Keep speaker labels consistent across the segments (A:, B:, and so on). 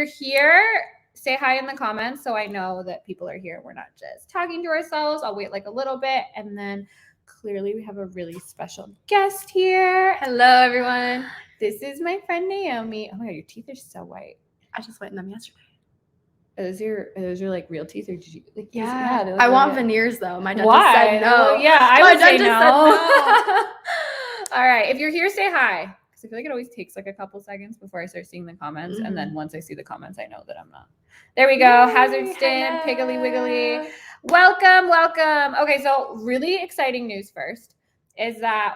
A: you're here, say hi in the comments so I know that people are here. We're not just talking to ourselves. I'll wait like a little bit, and then clearly we have a really special guest here.
B: Hello, everyone.
A: This is my friend Naomi. Oh my god, your teeth are so white.
B: I just whitened them yesterday.
A: Are those your like real teeth, or did you like?
B: Yeah,
A: they look
B: I
A: really
B: want
A: good.
B: veneers though. My dentist
A: Why?
B: said no.
A: Well, yeah, I
B: My
A: would say
B: dentist
A: no.
B: said no.
A: All right, if you're here, say hi. Because I feel like it always takes like a couple seconds before I start seeing the comments, and then once I see the comments, I know that I'm not. There we go. Yay, Hazard Stim, Piggly Wiggly. Welcome. Okay, so really exciting news first is that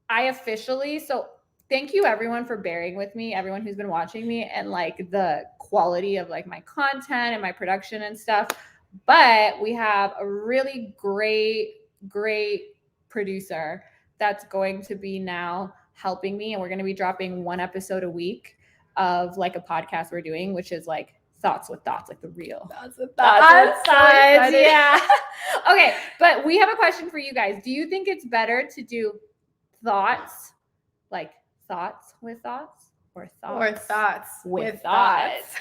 A: I officially, so thank you everyone for bearing with me, everyone who's been watching me, and like the quality of like my content and my production and stuff. But we have a really great producer that's going to be now helping me, and we're going to be dropping one episode a week of like a podcast we're doing, which is like Thoughts with Thoughts, like the real
B: Thoughts with Thoughts.
A: Yeah. Okay, but we have a question for you guys. Do you think it's better to do thoughts, like thoughts with thoughts, or thoughts with thoughts?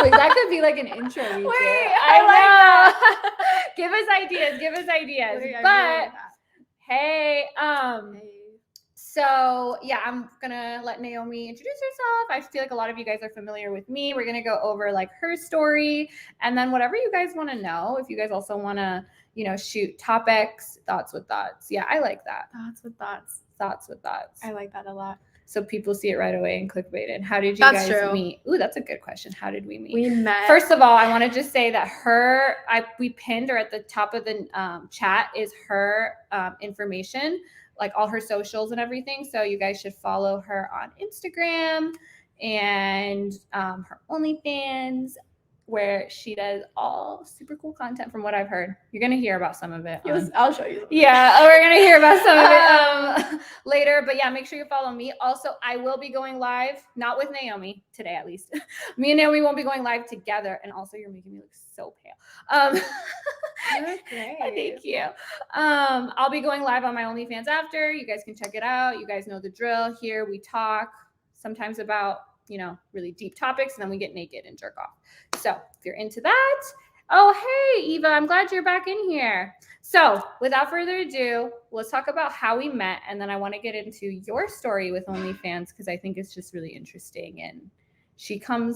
A: Wait, that could be like an intro.
B: Wait,
A: I know. Give us ideas.
B: Wait,
A: but hey, so yeah, I'm gonna let Naomi introduce herself. I feel like a lot of you guys are familiar with me. We're gonna go over like her story, and then whatever you guys want to know. If you guys also want to, shoot topics, thoughts with thoughts. Yeah, I like that.
B: Thoughts with thoughts.
A: I
B: like that a lot.
A: So people see it right away and clickbait it. How did you guys meet? Ooh, that's a good question. How did we meet?
B: We met.
A: First of all, I want to just say that we pinned her at the top of the chat is her information, like all her socials and everything. So you guys should follow her on Instagram and her OnlyFans, where she does all super cool content from what I've heard. You're going to hear about some of it.
B: I'll show you.
A: Yeah, we're going to hear about some of it later. But yeah, make sure you follow me. Also, I will be going live, not with Naomi, today at least. Me and Naomi won't be going live together. And also, you're making me look so pale.
B: You're great.
A: Thank you. I'll be going live on my OnlyFans after. You guys can check it out. You guys know the drill. Here we talk sometimes about really deep topics, and then we get naked and jerk off. So if you're into that, oh, hey, Eva, I'm glad you're back in here. So without further ado, let's talk about how we met, and then I want to get into your story with OnlyFans, because I think it's just really interesting, and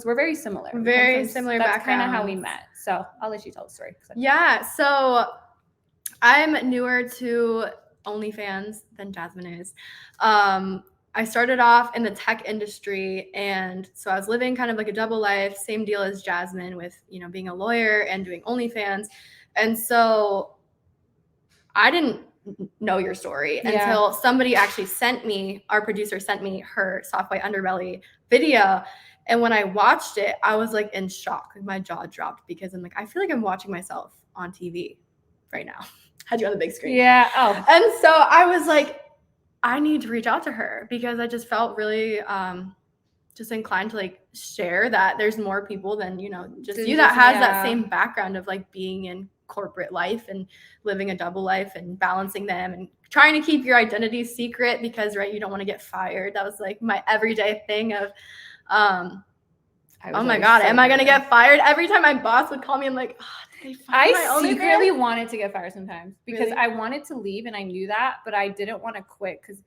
A: we're very similar.
B: Very similar backgrounds.
A: That's kind of how we met. So I'll let you tell the story.
B: Yeah, so I'm newer to OnlyFans than Jasmine is. I started off in the tech industry, and so I was living kind of like a double life, same deal as Jasmine with, being a lawyer and doing OnlyFans. And so I didn't know your story until somebody actually our producer sent me her soft white underbelly video. And when I watched it, I was like in shock. Like, my jaw dropped, because I'm like, I feel like I'm watching myself on TV right now. Had you on the big screen.
A: Yeah. Oh.
B: And so I was like, I need to reach out to her, because I just felt really just inclined to like share that there's more people than, just you that has that same background of like being in corporate life and living a double life and balancing them and trying to keep your identity secret, because you don't want to get fired. That was like my everyday thing of oh my God, am I going to get fired? Every time my boss would call me, I'm like,
A: I secretly wanted to get fired sometimes, because I wanted to leave, and I knew that, but I didn't want to quit, because,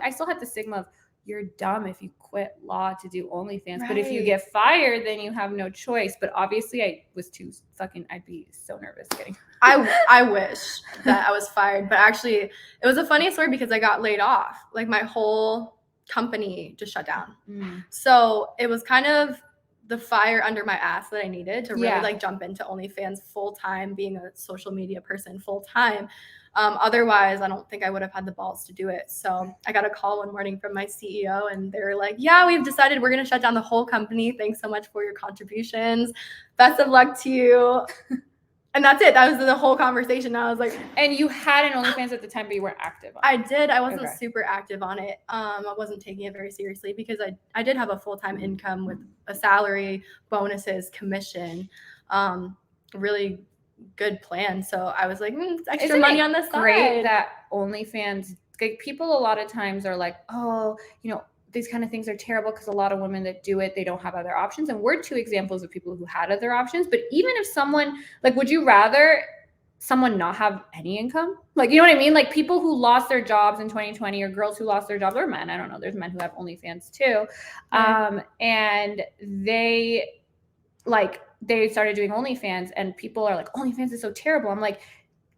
A: I still had the stigma of, you're dumb if you quit law to do OnlyFans. Right. But if you get fired, then you have no choice. But obviously I was I'd be so nervous getting
B: I wish that I was fired. But actually, it was a funny story, because I got laid off. Like, my whole company just shut down. So it was kind of the fire under my ass that I needed to really like jump into OnlyFans full time, being a social media person full time. Otherwise, I don't think I would have had the balls to do it. So I got a call one morning from my CEO, and they were like, yeah, we've decided we're going to shut down the whole company. Thanks so much for your contributions. Best of luck to you. And that's it. That was the whole conversation. I was like,
A: and you had an OnlyFans at the time, but you weren't active on it.
B: I did. I wasn't super active on it. I wasn't taking it very seriously, because I did have a full-time income with a salary, bonuses, commission, really good plan. So I was like, it's extra money on the side.
A: Great that OnlyFans, like, people a lot of times are like, oh, these kind of things are terrible because a lot of women that do it, they don't have other options. And we're 2 examples of people who had other options. But even if someone, like, would you rather someone not have any income? Like, you know what I mean? Like, people who lost their jobs in 2020, or girls who lost their jobs, or men, I don't know. There's men who have OnlyFans too. And they started doing OnlyFans, and people are like, OnlyFans is so terrible. I'm like,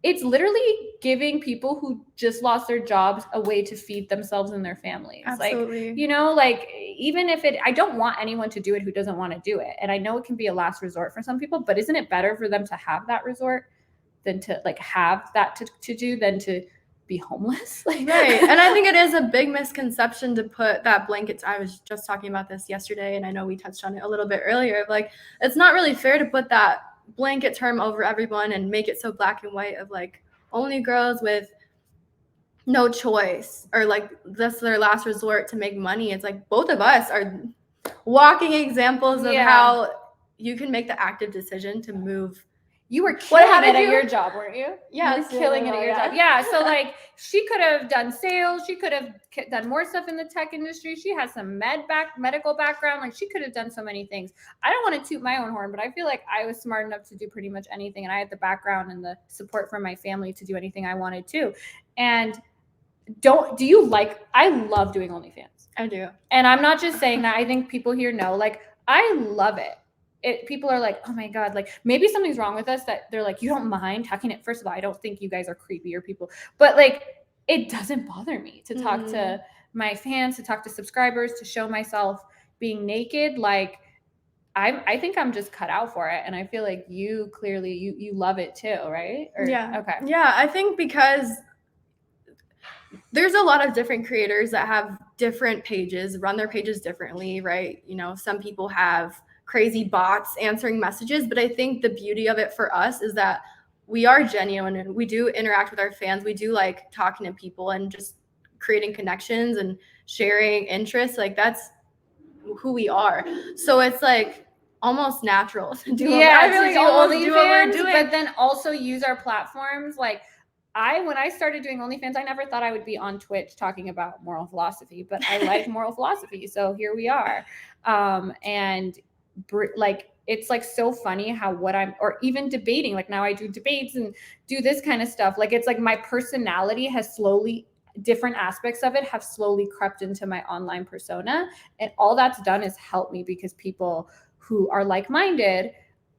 A: it's literally giving people who just lost their jobs a way to feed themselves and their families.
B: Absolutely.
A: Like, you know, like, even if I don't want anyone to do it who doesn't want to do it. And I know it can be a last resort for some people, but isn't it better for them to have that resort than to like have that to do than to be homeless? Like,
B: right. And I think it is a big misconception to put that blanket. I was just talking about this yesterday, and I know we touched on it a little bit earlier. Like, it's not really fair to put that blanket term over everyone and make it so black and white of like only girls with no choice, or like that's their last resort to make money. It's like both of us are walking examples of how you can make the active decision to move.
A: You were killing it at your job, weren't you?
B: Yeah,
A: you were killing it at your job. Yeah, so like, she could have done sales. She could have done more stuff in the tech industry. She has some medical background. Like, she could have done so many things. I don't want to toot my own horn, but I feel like I was smart enough to do pretty much anything, and I had the background and the support from my family to do anything I wanted to. And I love doing OnlyFans.
B: I do.
A: And I'm not just saying that. I think people here know, like, I love it. People are like, oh my God, like, maybe something's wrong with us, that they're like, you don't mind talking it. First of all, I don't think you guys are creepy or people, but like, it doesn't bother me to talk to my fans, to talk to subscribers, to show myself being naked. Like, I think I'm just cut out for it. And I feel like you clearly, you love it too, right?
B: Yeah.
A: Okay.
B: Yeah. I think because there's a lot of different creators that have different pages, run their pages differently, right? You know, some people have crazy bots answering messages, but I think the beauty of it for us is that we are genuine and we do interact with our fans. We do like talking to people and just creating connections and sharing interests. Like, that's who we are. So it's like almost natural to do.
A: Yeah, I really almost do what we're doing, but then also use our platforms. Like, when I started doing OnlyFans, I never thought I would be on Twitch talking about moral philosophy, but I like moral philosophy, so here we are. Like, it's like so funny how or even debating, like now I do debates and do this kind of stuff. Like, it's like my personality has different aspects of it have slowly crept into my online persona. And all that's done is help me, because people who are like-minded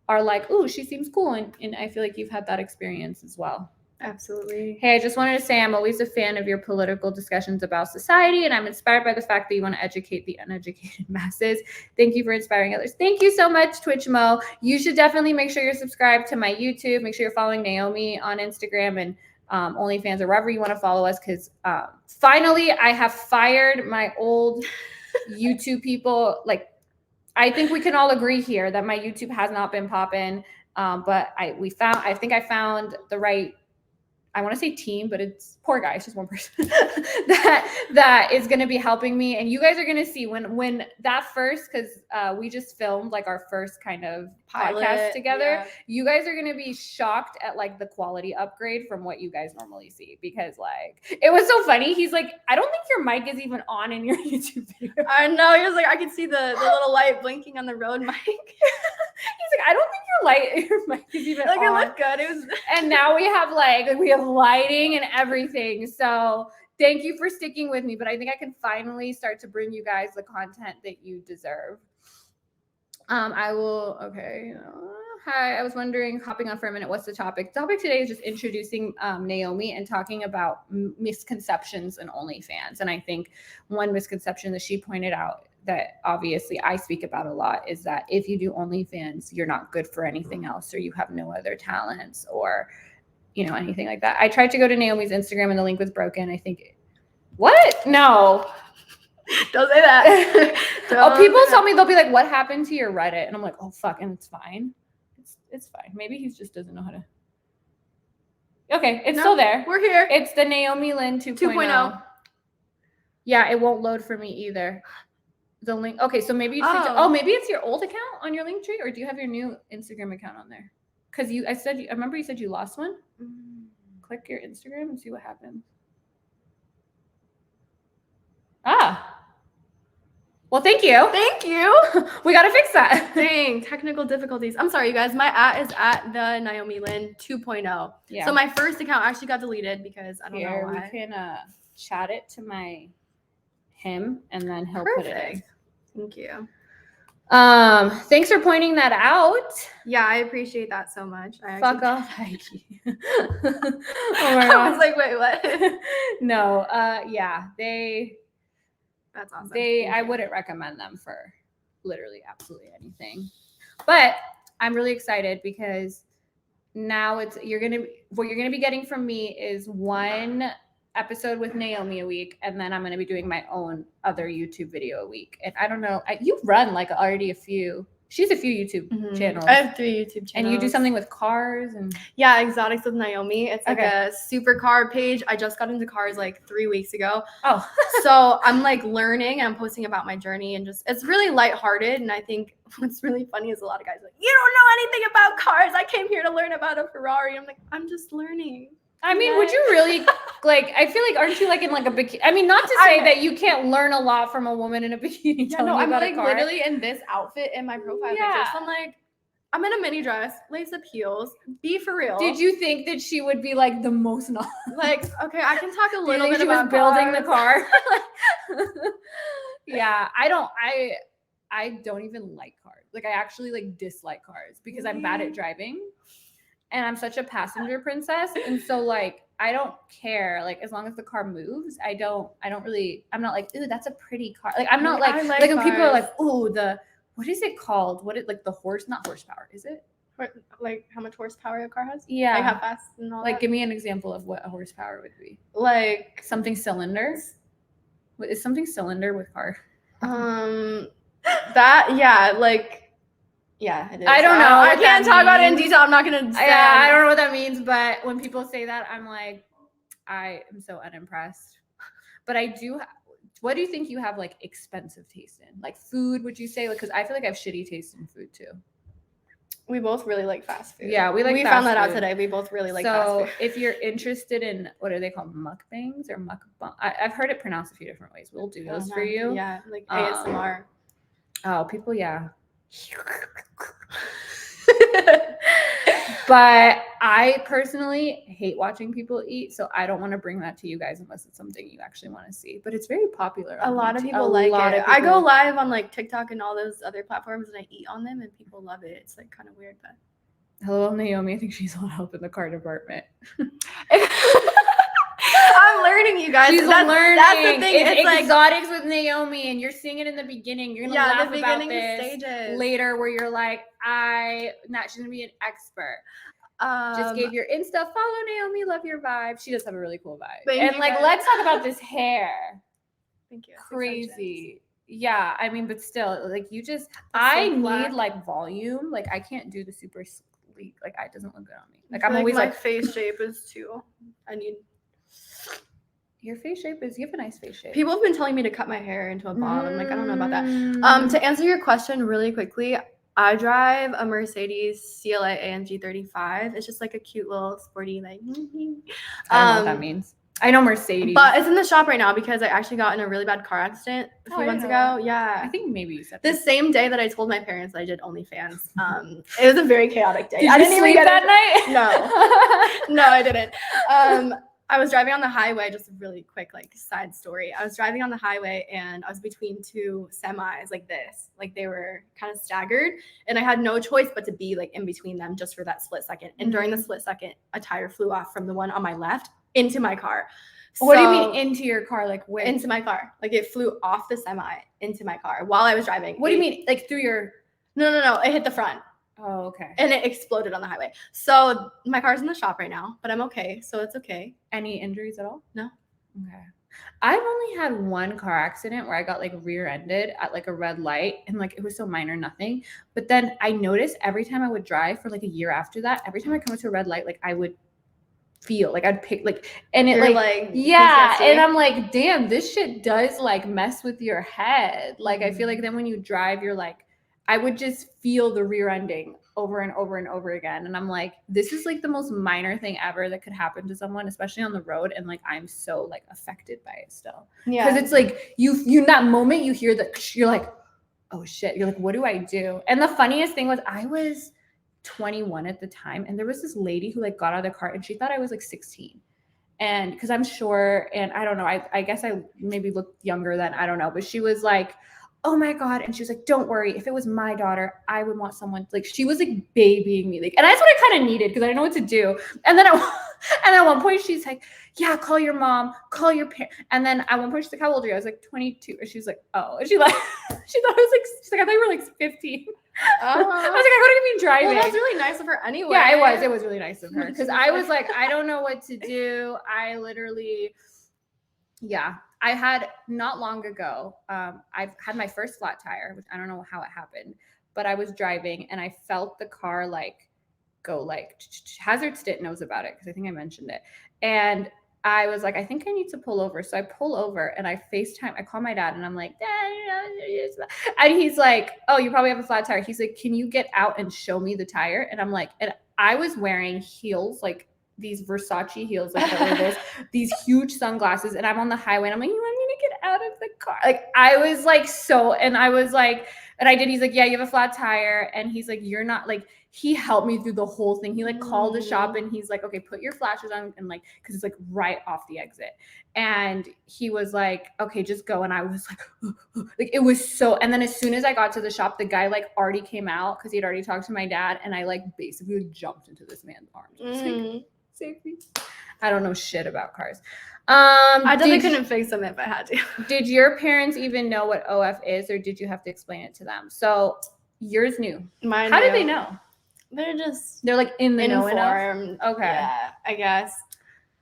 A: are like, oh, she seems cool. And I feel like you've had that experience as well.
B: Absolutely.
A: Hey, I just wanted to say I'm always a fan of your political discussions about society, and I'm inspired by the fact that you want to educate the uneducated masses. Thank you for inspiring others. Thank you so much, Twitch Mo. You should definitely make sure you're subscribed to my YouTube. Make sure you're following Naomi on Instagram and OnlyFans, or wherever you want to follow us, because finally I have fired my old YouTube people. Like, I think we can all agree here that my YouTube has not been popping, but I think I found the right, I want to say team, but it's poor guy. It's just one person that is going to be helping me. And you guys are going to see when that first, because we just filmed like our first kind of podcast together. Yeah. You guys are going to be shocked at like the quality upgrade from what you guys normally see, because like, it was so funny. He's like, I don't think your mic is even on in your YouTube video.
B: I know. He was like, I can see the little light blinking on the Rode mic.
A: He's like, I don't think your mic is even
B: like,
A: on.
B: It looked good. It was.
A: And now we have lighting and everything. So thank you for sticking with me, but I think I can finally start to bring you guys the content that you deserve. Okay. Hi, I was wondering, hopping on for a minute, what's the topic? The topic today is just introducing Naomi and talking about misconceptions in OnlyFans. And I think one misconception that she pointed out that obviously I speak about a lot is that if you do OnlyFans, you're not good for anything else, or you have no other talents, or anything like that. I tried to go to Naomi's Instagram and the link was broken. I think, what? No.
B: Don't say that.
A: People tell me, they'll be like, what happened to your Reddit? And I'm like, oh, fuck. And it's fine. It's fine. Maybe he just doesn't know how to. Okay. It's still there.
B: We're here.
A: It's the Naomi Lynn 2.0. Yeah. It won't load for me either. The link. Okay. So maybe maybe it's your old account on your link tree, or do you have your new Instagram account on there? Because I remember you said you lost one. Click your Instagram and see what happens. Well, thank you.
B: Thank you.
A: We got to fix that.
B: Dang, technical difficulties. I'm sorry, you guys. My is at the Naomi Lynn 2.0.
A: Yeah.
B: So my first account actually got deleted because I don't know
A: Here,
B: why.
A: we can chat it to him, and then he'll put it in.
B: Perfect. Thank you.
A: Thanks for pointing that out.
B: Yeah, I appreciate that so much.
A: Fuck off, Heike. Oh
B: I
A: my God.
B: was like, wait, what?
A: No,
B: That's awesome.
A: I wouldn't recommend them for literally absolutely anything. But I'm really excited because now what you're gonna be getting from me is one episode with Naomi a week, and then I'm gonna be doing my own other YouTube video a week. And I don't know, you run like already a few. She's a few YouTube channels.
B: I have 3 YouTube channels.
A: And you do something with cars and
B: yeah, Exotics with Naomi. It's like a super car page. I just got into cars like 3 weeks ago.
A: Oh.
B: So I'm like learning and I'm posting about my journey, and just it's really lighthearted. And I think what's really funny is a lot of guys are like, you don't know anything about cars. I came here to learn about a Ferrari. I'm like, I'm just learning.
A: I mean, would you really like? I feel like, aren't you like in like a bikini? I mean, not to say that you can't learn a lot from a woman in a bikini.
B: Yeah, no,
A: you
B: I'm
A: about
B: like
A: a car.
B: literally in this outfit in my profile picture. So I'm like, I'm in a mini dress, lace up heels. Be for real.
A: Did you think that she would be like the most
B: like? Okay, I can talk a little bit
A: she
B: about
A: was building
B: cars.
A: the car. Yeah, I don't even like cars. Like I actually like dislike cars because I'm bad at driving. And I'm such a passenger princess. And so like, I don't care. Like, as long as the car moves, I'm not like, ooh, that's a pretty car. Like, I'm not like when people are like, ooh, what is it called? Like not horsepower, is it?
B: Like how much horsepower a car has?
A: Yeah.
B: Like how fast and all
A: like,
B: that?
A: Give me an example of what a horsepower would be.
B: Like
A: something cylinder? Is something cylinder with car?
B: Yeah, it is.
A: I don't know.
B: I can't talk about it in detail. I'm not gonna say.
A: Yeah, I don't know what that means, but when people say that, I'm like, I am so unimpressed. But I do. What do you think you have like expensive taste in? Like food, would you say? Like, because I feel like I have shitty taste in food too.
B: We both really like fast food.
A: Yeah, we
B: found that out today. We both really like fast food.
A: So if you're interested in, what are they called? Mukbangs or mukbang? I've heard it pronounced a few different ways. We'll do those for you.
B: Yeah, like ASMR.
A: Oh, people, yeah. But I personally hate watching people eat, so I don't want to bring that to you guys unless it's something you actually want to see. But it's very popular.
B: A lot of people like it. I go live on like TikTok and all those other platforms, and I eat on them, and people love it. It's like kind of weird, but.
A: Hello, Naomi. I think she's a little help in the car department.
B: I'm learning, you guys.
A: She's learning. That's the thing.
B: It's like
A: Exotics with Naomi, and you're seeing it in the beginning. You're gonna laugh about this
B: stages.
A: Later, where you're like, she's gonna be an expert. Just gave your Insta follow, Naomi. Love your vibe. She does have a really cool vibe. And like, let's talk about this hair.
B: Thank you.
A: Crazy. Yeah, I mean, but still, like, I need like volume. Like, I can't do the super sleek. Like, it doesn't look good on me. Like, I'm always
B: my
A: like,
B: face shape is too.
A: Your face shape you have a nice face shape.
B: People have been telling me to cut my hair into a bob. I'm like, I don't know about that. To answer your question really quickly, I drive a Mercedes CLA AMG 35. It's just like a cute little sporty, like.
A: I don't know what that means. I know Mercedes.
B: But it's in the shop right now because I actually got in a really bad car accident a few months ago. Yeah.
A: I think maybe you said
B: the same day that I told my parents I did OnlyFans. It was a very chaotic day.
A: Did you sleep that night?
B: No. No, I didn't. I was driving on the highway, just a really quick like side story. I was driving on the highway and I was between 2 semis like this. Like they were kind of staggered and I had no choice but to be like in between them just for that split second. And during the split second, a tire flew off from the one on my left into my car.
A: What do you mean into your car? Like where?
B: Into my car. Like it flew off the semi into my car while I was driving.
A: What do you mean? Like through your?
B: No. It hit the front.
A: Oh, okay.
B: And it exploded on the highway. So my car's in the shop right now, but I'm okay. So it's okay.
A: Any injuries at all?
B: No.
A: Okay. I've only had one car accident where I got like rear-ended at like a red light and like it was so minor, nothing. But then I noticed every time I would drive for like a year after that, every time I come to a red light, like I would feel like I'd pick like, and it like yeah. PTSD. And I'm like, damn, this shit does like mess with your head. Like I feel like then when you drive, you're like, I would just feel the rear ending over and over and over again. And I'm like, this is like the most minor thing ever that could happen to someone, especially on the road. And like, I'm so like affected by it still.
B: Yeah.
A: Because it's like, you in that moment, you hear that, you're like, oh shit. You're like, what do I do? And the funniest thing was I was 21 at the time. And there was this lady who like got out of the car and she thought I was like 16. And because I'm short and I don't know, I guess I maybe looked younger then, I don't know. But she was like, oh my God. And she was like, don't worry. If it was my daughter, I would want someone like, she was like babying me. Like, and that's what I kind of needed because I didn't know what to do. And then at one point she's like, yeah, call your mom, call your parents. And then at one point she's like, how old are you? I was like 22. And she was like, oh. And she thought I was like, she's like, I thought you were like 15. I was like, I couldn't be driving.
B: Well, that's really nice of her anyway.
A: Yeah, it was really nice of her because I was like, I don't know what to do. I literally, yeah, I had not long ago, I've had my first flat tire, which I don't know how it happened, but I was driving and I felt the car like go like, Hazard Stit knows about it because I think I mentioned it. And I was like, I think I need to pull over. So I pull over and I call my dad and I'm like, Dad, and he's like, oh, you probably have a flat tire. He's like, can you get out and show me the tire? And I'm like, and I was wearing heels, like these Versace heels, like these huge sunglasses. And I'm on the highway and I'm like, you want me to get out of the car? Like I was like, and I was like, and I did, he's like, yeah, you have a flat tire. And he's like, you're not like, he helped me through the whole thing. He like called the shop and he's like, okay, put your flashes on. And like, cause it's like right off the exit. And he was like, okay, just go. And I was like, it was so, and then as soon as I got to the shop, the guy like already came out cause he'd already talked to my dad. And I like basically jumped into this man's arms. Like, save me. I don't know shit about cars.
B: I definitely couldn't fix them if I had to.
A: Did your parents even know what OF is or did you have to explain it to them? So yours knew.
B: Mine
A: How
B: knew.
A: did they know?
B: They're like
A: in the know
B: informed.
A: Okay.
B: Yeah, I guess.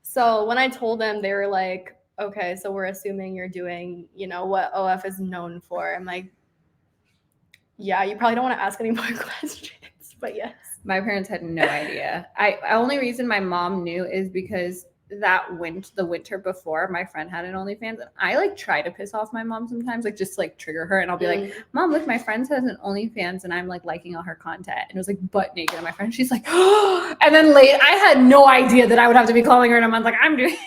B: So when I told them, they were like, okay, so we're assuming you're doing, you know, what OF is known for. I'm like, yeah, you probably don't want to ask any more questions, but yes.
A: My parents had no idea. Only reason my mom knew is because the winter before, my friend had an OnlyFans, and I like try to piss off my mom sometimes, like just like trigger her, and I'll be like, Mom, look, my friend has an OnlyFans, and I'm like liking all her content, and it was like butt naked, and my friend, she's like, oh, and then I had no idea that I would have to be calling her in a month, like I'm doing,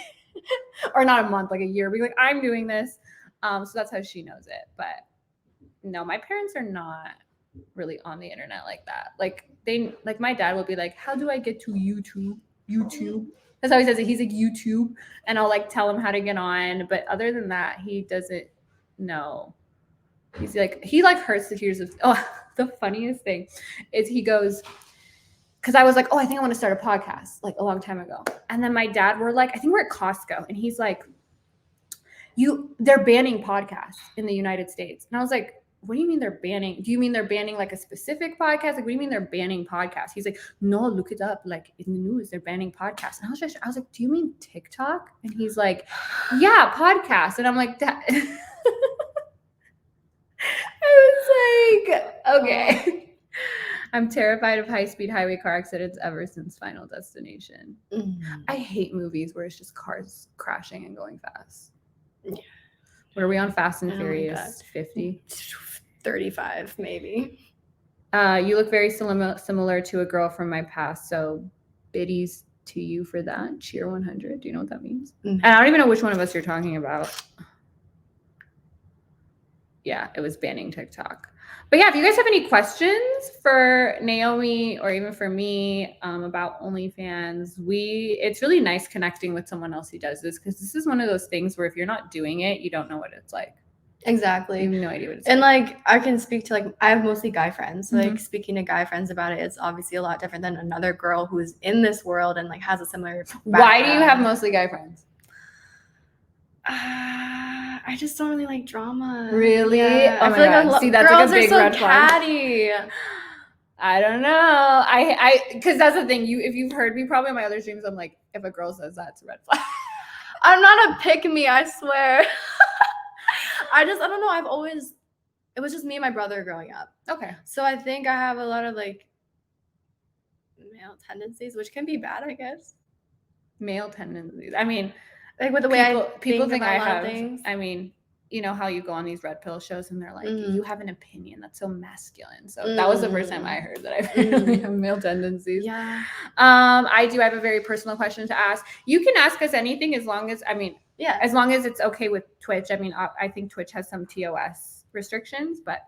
A: or not a month, like a year, being like I'm doing this, so that's how she knows it. But no, my parents are not really on the internet like that. Like my dad will be like, how do I get to YouTube? That's how he says it. He's like YouTube, and I'll like tell him how to get on. But other than that, he doesn't know. He's like, he like hurts to hear of. Oh, the funniest thing is he goes, because I was like, oh, I think I want to start a podcast like a long time ago. And then my dad, we're like, I think we're at Costco, and he's like, they're banning podcasts in the United States. And I was like, what do you mean they're banning? Do you mean they're banning like a specific podcast? Like, what do you mean they're banning podcasts? He's like, no, look it up. Like in the news, they're banning podcasts. And I was like, do you mean TikTok? And he's like, yeah, podcasts. And I'm like, that. I was like, okay. I'm terrified of high-speed highway car accidents ever since Final Destination. I hate movies where it's just cars crashing and going fast. Yeah. Were we on Fast and Furious 50?
B: 35, maybe.
A: You look very similar to a girl from my past, so biddies to you for that. Cheer 100. Do you know what that means? And I don't even know which one of us you're talking about. Yeah, it was banning TikTok. But yeah, if you guys have any questions for Naomi or even for me about OnlyFans, it's really nice connecting with someone else who does this, because this is one of those things where if you're not doing it, you don't know what it's like.
B: Exactly.
A: You have no idea what it's
B: like. And
A: like
B: I can speak to I have mostly guy friends. So like speaking to guy friends about it, it's obviously a lot different than another girl who is in this world and like has a similar background.
A: Why do you have mostly guy friends?
B: I just don't really like drama.
A: Really?
B: Yeah.
A: Oh, I feel like see, that's
B: girls
A: like a big
B: are so
A: red flag.
B: catty.
A: I don't know. Because that's the thing. If you've heard me probably in my other streams, I'm like, if a girl says that, it's a red flag.
B: I'm not a pick-me, I swear. I don't know. It was just me and my brother growing up.
A: Okay.
B: So I think I have a lot of like male tendencies, which can be bad, I guess.
A: Male tendencies. I mean,
B: like with the way
A: people think I have.
B: Things.
A: I mean, you know how you go on these red pill shows and they're like,
B: Mhm.
A: you have an opinion that's so masculine. So that was the first time I heard that I apparently have male tendencies.
B: Yeah.
A: I have a very personal question to ask. You can ask us anything as long as,
B: Yeah.
A: as long as it's okay with Twitch. I mean, I think Twitch has some TOS restrictions, but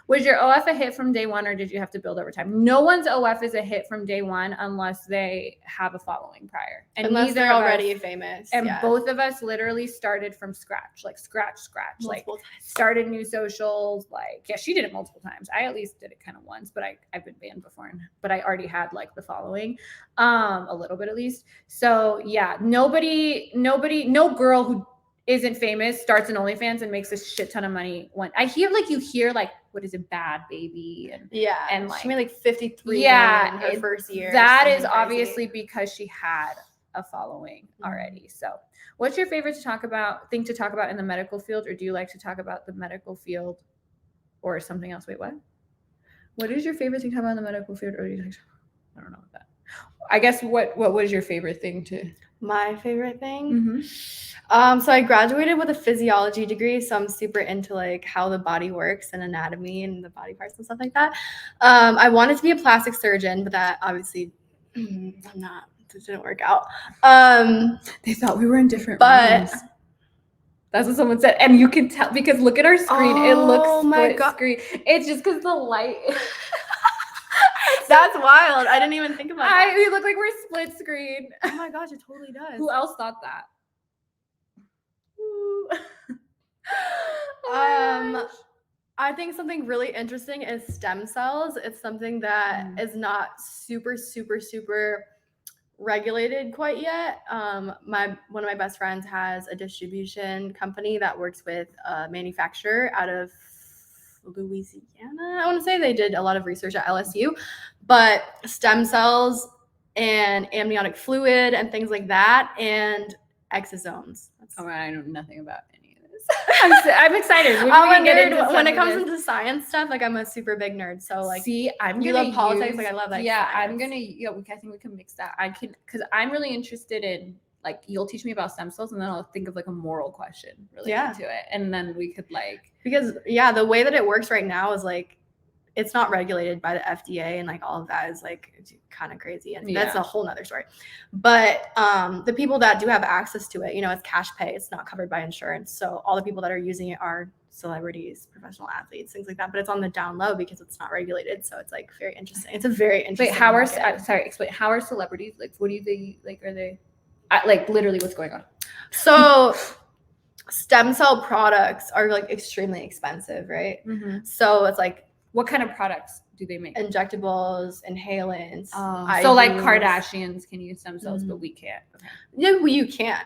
A: was your OF a hit from day one, or did you have to build over time? No one's OF is a hit from day one unless they have a following prior. And
B: unless
A: neither
B: they're
A: of
B: already
A: us,
B: famous.
A: and
B: yeah.
A: both of us literally started from scratch, like scratch.
B: Multiple
A: like
B: times.
A: started new socials. Like, yeah, she did it multiple times. I at least did it kind of once, but I've been banned before, but I already had like the following, a little bit at least. So yeah, no girl who isn't famous starts an OnlyFans and makes a shit ton of money. When I hear like, you hear like, what is it, Bad Baby, and
B: yeah,
A: and like
B: she made like 53
A: yeah,
B: million her first year.
A: That is
B: something
A: obviously
B: crazy.
A: because she had a following already. So what's your favorite thing to talk about in the medical field, or do you like to talk about the medical field or something else? Wait, what is your favorite thing to talk about in the medical field, or do you like, I don't know what that, I guess what was your favorite thing to?
B: My favorite thing?
A: Mm-hmm.
B: So I graduated with a physiology degree, so I'm super into like how the body works and anatomy and the body parts and stuff like that. I wanted to be a plastic surgeon, but that obviously I'm not. It didn't work out.
A: They thought we were in different
B: but
A: rooms. That's what someone said, and you can tell because look at our screen. It looks split screen. It's just because the light.
B: That's wild. I didn't even think about that.
A: We look like we're split screen.
B: Oh my gosh, it totally does.
A: Who else thought that?
B: I think something really interesting is stem cells. It's something that is not super regulated quite yet. One of my best friends has a distribution company that works with a manufacturer out of Louisiana. I want to say they did a lot of research at LSU, but stem cells and amniotic fluid and things like that, and exosomes.
A: I know nothing about any of this. I'm excited.
B: When it comes into science stuff, like I'm a super big nerd. So like,
A: see,
B: you love politics, like I love that.
A: Yeah,
B: science.
A: I think we can mix that. Because I'm really interested in, like, you'll teach me about stem cells, and then I'll think of like a moral question related to it, and then we could because
B: the way that it works right now is like, it's not regulated by the FDA, and like all of that is like kind of crazy, and that's a whole nother story. But the people that do have access to it, it's cash pay, it's not covered by insurance, so all the people that are using it are celebrities, professional athletes, things like that, but it's on the down low because it's not regulated. So it's like very interesting. It's a very interesting.
A: Wait, explain, how are celebrities, like, what do they like, are they like literally what's going on?
B: So stem cell products are like extremely expensive, right?
A: Mm-hmm.
B: So it's like,
A: what kind of products do they make?
B: Injectables, inhalants.
A: So like Kardashians can use stem cells, but we can't. Okay.
B: Yeah, well, you can.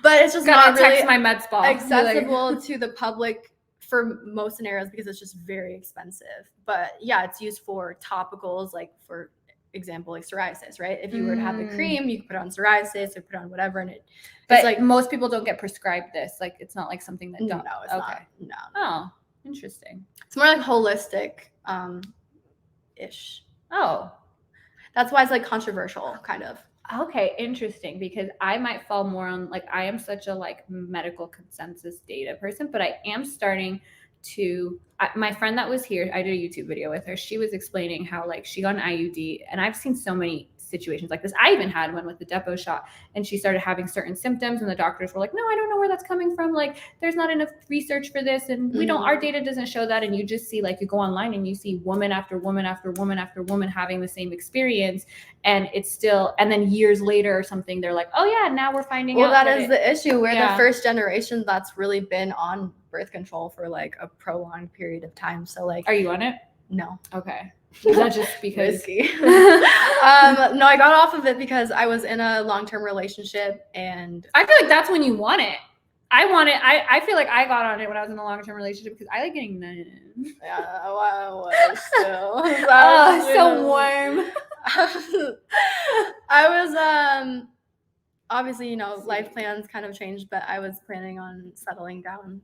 B: But it's just
A: gotta
B: not
A: text
B: really
A: my med spa.
B: accessible to the public for most scenarios because it's just very expensive. But yeah, it's used for topicals, like for example, like psoriasis, right? If you were to have the cream, you could put it on psoriasis or put it on whatever, and
A: it's like most people don't get prescribed this. Like, it's not like something that don't.
B: No, it's not. No.
A: Oh, interesting.
B: It's more like holistic, ish.
A: Oh,
B: that's why it's like controversial, kind of.
A: Okay, interesting, because I might fall more on, like, I am such a like medical consensus data person, but I am starting to, my friend that was here, I did a YouTube video with her. She was explaining how like she got an IUD, and I've seen so many situations like this. I even had one with the depot shot, and she started having certain symptoms, and the doctors were like, no, I don't know where that's coming from. Like, there's not enough research for this, and we don't, our data doesn't show that. And you just see, like, you go online and you see woman after woman after woman after woman having the same experience, and it's still, and then years later or something, they're like, oh yeah, now we're finding out.
B: Well, that is the issue. We're the first generation that's really been on birth control for like a prolonged period of time. So like,
A: are you on it?
B: No.
A: Okay. Is that just because?
B: Risky. No, I got off of it because I was in a long-term relationship, and
A: I feel like that's when you want it. I want it. I feel like I got on it when I was in a long-term relationship because I like getting none.
B: Yeah, I was still.
A: So warm.
B: I was obviously, life plans kind of changed, but I was planning on settling down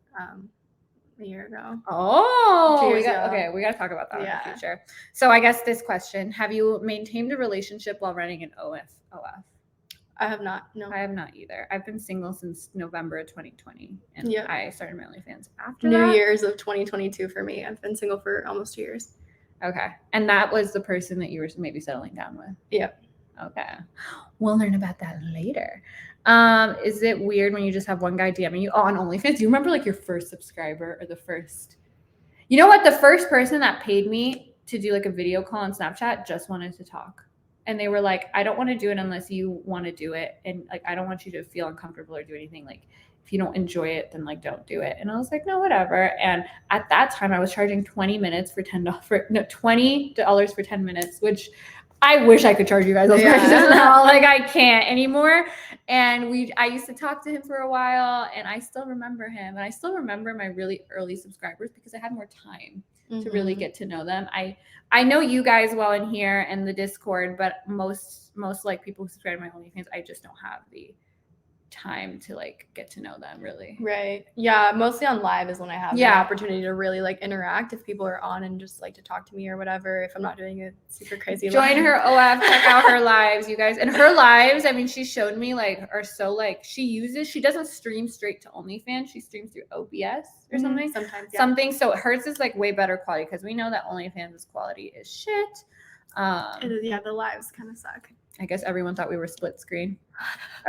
B: a year ago.
A: Oh, we got to talk about that in the future. So I guess this question: have you maintained a relationship while running an OF?
B: I have not. No.
A: I have not either. I've been single since November of 2020, and
B: Yep.
A: I started my OnlyFans after
B: New
A: that.
B: Year's of 2022 for me. I've been single for almost 2 years.
A: Okay. And that was the person that you were maybe settling down with?
B: Yep.
A: Okay. We'll learn about that later. Is it weird when you just have one guy DMing you on OnlyFans? Do you remember like your first subscriber or the first? You know what? The first person that paid me to do like a video call on Snapchat just wanted to talk. And they were like, I don't want to do it unless you want to do it. And like, I don't want you to feel uncomfortable or do anything. Like, if you don't enjoy it, then like, don't do it. And I was like, no, whatever. And at that time I was charging 20 minutes for $20 for 10 minutes, which I wish I could charge you guys those prices now. Like I can't anymore. And I used to talk to him for a while, and I still remember him. And I still remember my really early subscribers because I had more time to really get to know them. I know you guys well in here and the Discord, but most like people who subscribe to my OnlyFans, I just don't have the time to like get to know them really.
B: Right. Yeah. Mostly on live is when I have the opportunity to really like interact if people are on and just like to talk to me or whatever. If I'm not doing a super crazy
A: Join her OF, check out her lives, you guys. And her lives, I mean, she showed me like are so like she doesn't stream straight to OnlyFans. She streams through OBS or something.
B: Sometimes, yeah.
A: Something. So hers is like way better quality because we know that OnlyFans' quality is shit.
B: Yeah, the lives kind of suck.
A: I guess everyone thought we were split screen.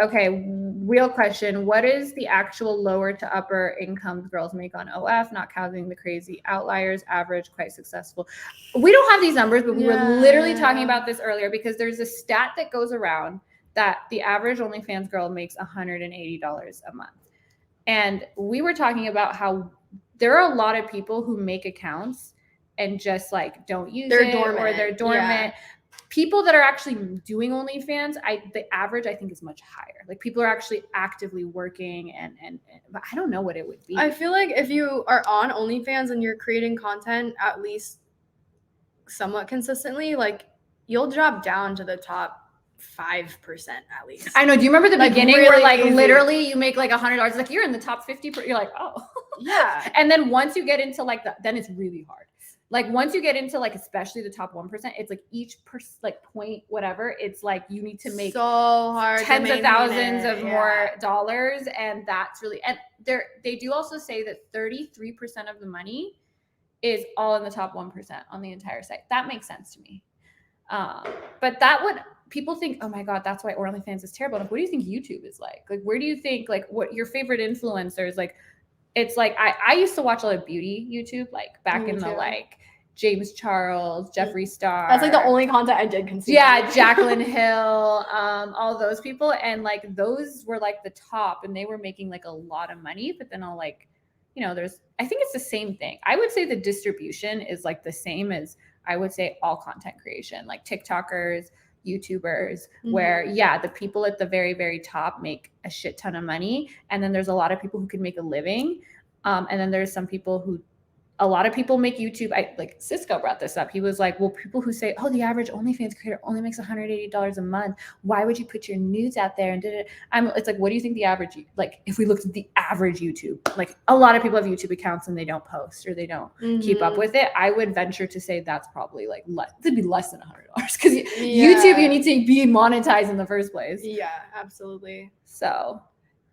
A: Okay, real question. What is the actual lower to upper income girls make on OF, not counting the crazy outliers, average, quite successful? We don't have these numbers, but we were literally talking about this earlier because there's a stat that goes around that the average OnlyFans girl makes $180 a month. And we were talking about how there are a lot of people who make accounts and just like don't use it or they're dormant. Yeah. People that are actually doing OnlyFans, the average I think is much higher. Like people are actually actively working and but I don't know what it would be.
B: I feel like if you are on OnlyFans and you're creating content at least somewhat consistently, like you'll drop down to the top 5% at least.
A: I know. Do you remember the beginning really where like easy. Literally you make like $100? Like you're in the top 50. You're like, oh
B: yeah.
A: And then once you get into like then it's really hard. Like once you get into like especially the top 1%, it's like each like point whatever. It's like you need to make
B: so hard
A: tens of thousands of more dollars, and that's really and they do also say that 33% of the money is all in the top 1% on the entire site. That makes sense to me. But that would people think, oh my god, that's why OnlyFans is terrible. Like, what do you think YouTube is like? Like, where do you think like what your favorite influencers like? It's like I used to watch a lot of beauty YouTube, like back in the like James Charles, Jeffree Star.
B: That's like the only content I did consume.
A: Yeah, Jaclyn Hill, all those people, and like those were like the top, and they were making like a lot of money. But then I'll like, I think it's the same thing. I would say the distribution is like the same as I would say all content creation, like TikTokers, YouTubers, where the people at the very, very top make a shit ton of money. And then there's a lot of people who can make a living. And then there's some people a lot of people make YouTube. Like Cisco brought this up. He was like, well, people who say, oh, the average OnlyFans creator only makes $180 a month. Why would you put your nudes out there and did it? It's like, what do you think the average, like if we looked at the average YouTube, like a lot of people have YouTube accounts and they don't post or they don't keep up with it. I would venture to say that's probably like it'd be less than $100 because YouTube, you need to be monetized in the first place.
B: Yeah, absolutely.
A: So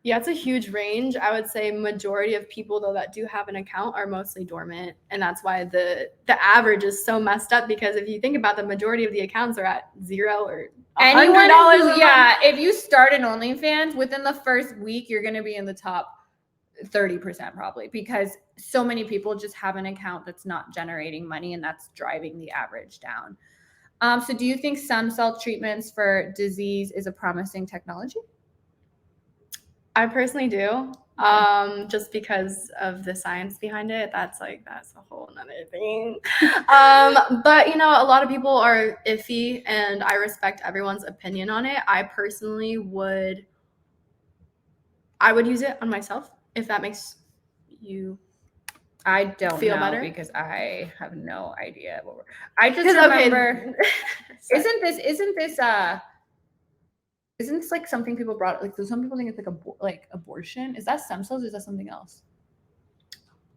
B: yeah, it's a huge range. I would say majority of people though that do have an account are mostly dormant, and that's why the average is so messed up. Because if you think about the majority of the accounts are at $0 or $100.
A: If you start an OnlyFans within the first week, you're going to be in the top 30% probably because so many people just have an account that's not generating money, and that's driving the average down. So do you think stem cell treatments for disease is a promising technology?
B: I personally do. Just because of the science behind it. That's a whole nother thing. But a lot of people are iffy, and I respect everyone's opinion on it. I personally would use it on myself if that makes you
A: I don't
B: feel
A: know
B: better
A: because I have no idea I just remember isn't this like something people brought? Like, some people think it's like abortion. Is that stem cells or is that something else?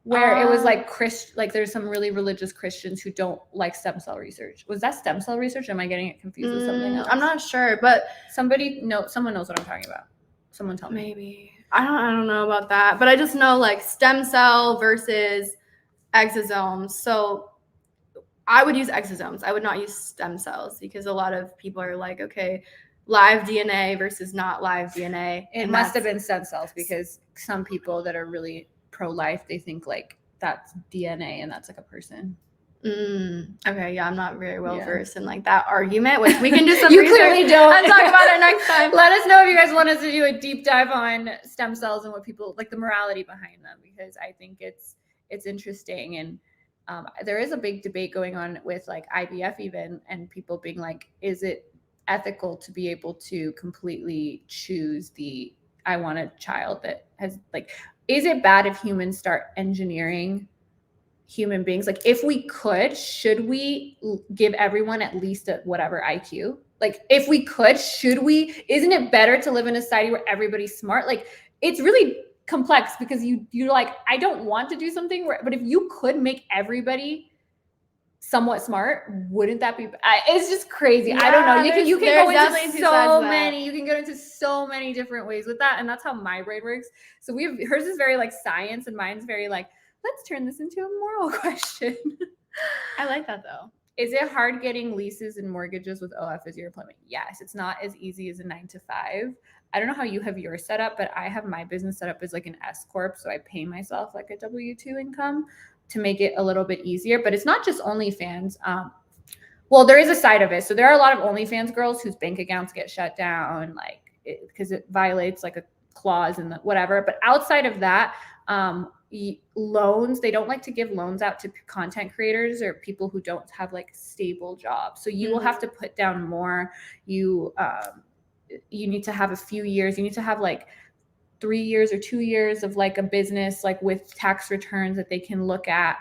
A: where it was like like there's some really religious Christians who don't like stem cell research. Was that stem cell research? Am I getting it confused with something else?
B: I'm not sure, but
A: someone knows what I'm talking about. Someone tell me.
B: Maybe. I don't know about that, but I just know like stem cell versus exosomes. So I would use exosomes. I would not use stem cells because a lot of people are like, okay, live DNA versus not live DNA.
A: It must have been stem cells because some people that are really pro-life, they think like that's DNA and that's like a person.
B: Okay, yeah, I'm not very well versed in like that argument, which we can do some
A: you
B: research
A: clearly don't.
B: and talk about it next time.
A: Let us know if you guys want us to do a deep dive on stem cells and what people like the morality behind them, because I think it's interesting. And there is a big debate going on with like IVF even, and people being like, is it ethical to be able to completely choose I want a child that has like, is it bad if humans start engineering human beings? Like if we could, should we give everyone at least a whatever IQ? Like if we could, isn't it better to live in a society where everybody's smart? Like it's really complex because you're like, I don't want to do something but if you could make everybody somewhat smart, wouldn't that be it's just crazy. I don't know. You can go into so many different ways with that, and that's how my brain works. So hers is very like science and mine's very like, let's turn this into a moral question.
B: I like that though.
A: Is it hard getting leases and mortgages with OF as your employment? Yes, it's not as easy as a 9 to 5. I don't know how you have yours set up, but I have my business set up as like an S corp, so I pay myself like a W-2 income to make it a little bit easier. But it's not just OnlyFans. Well, there is a side of it. So there are a lot of OnlyFans girls whose bank accounts get shut down, like because it violates like a clause in the whatever. But outside of that, loans, they don't like to give loans out to content creators or people who don't have like stable jobs. So you will have to put down more. You need to have a few years. You need to have like 3 years or 2 years of like a business, like with tax returns that they can look at.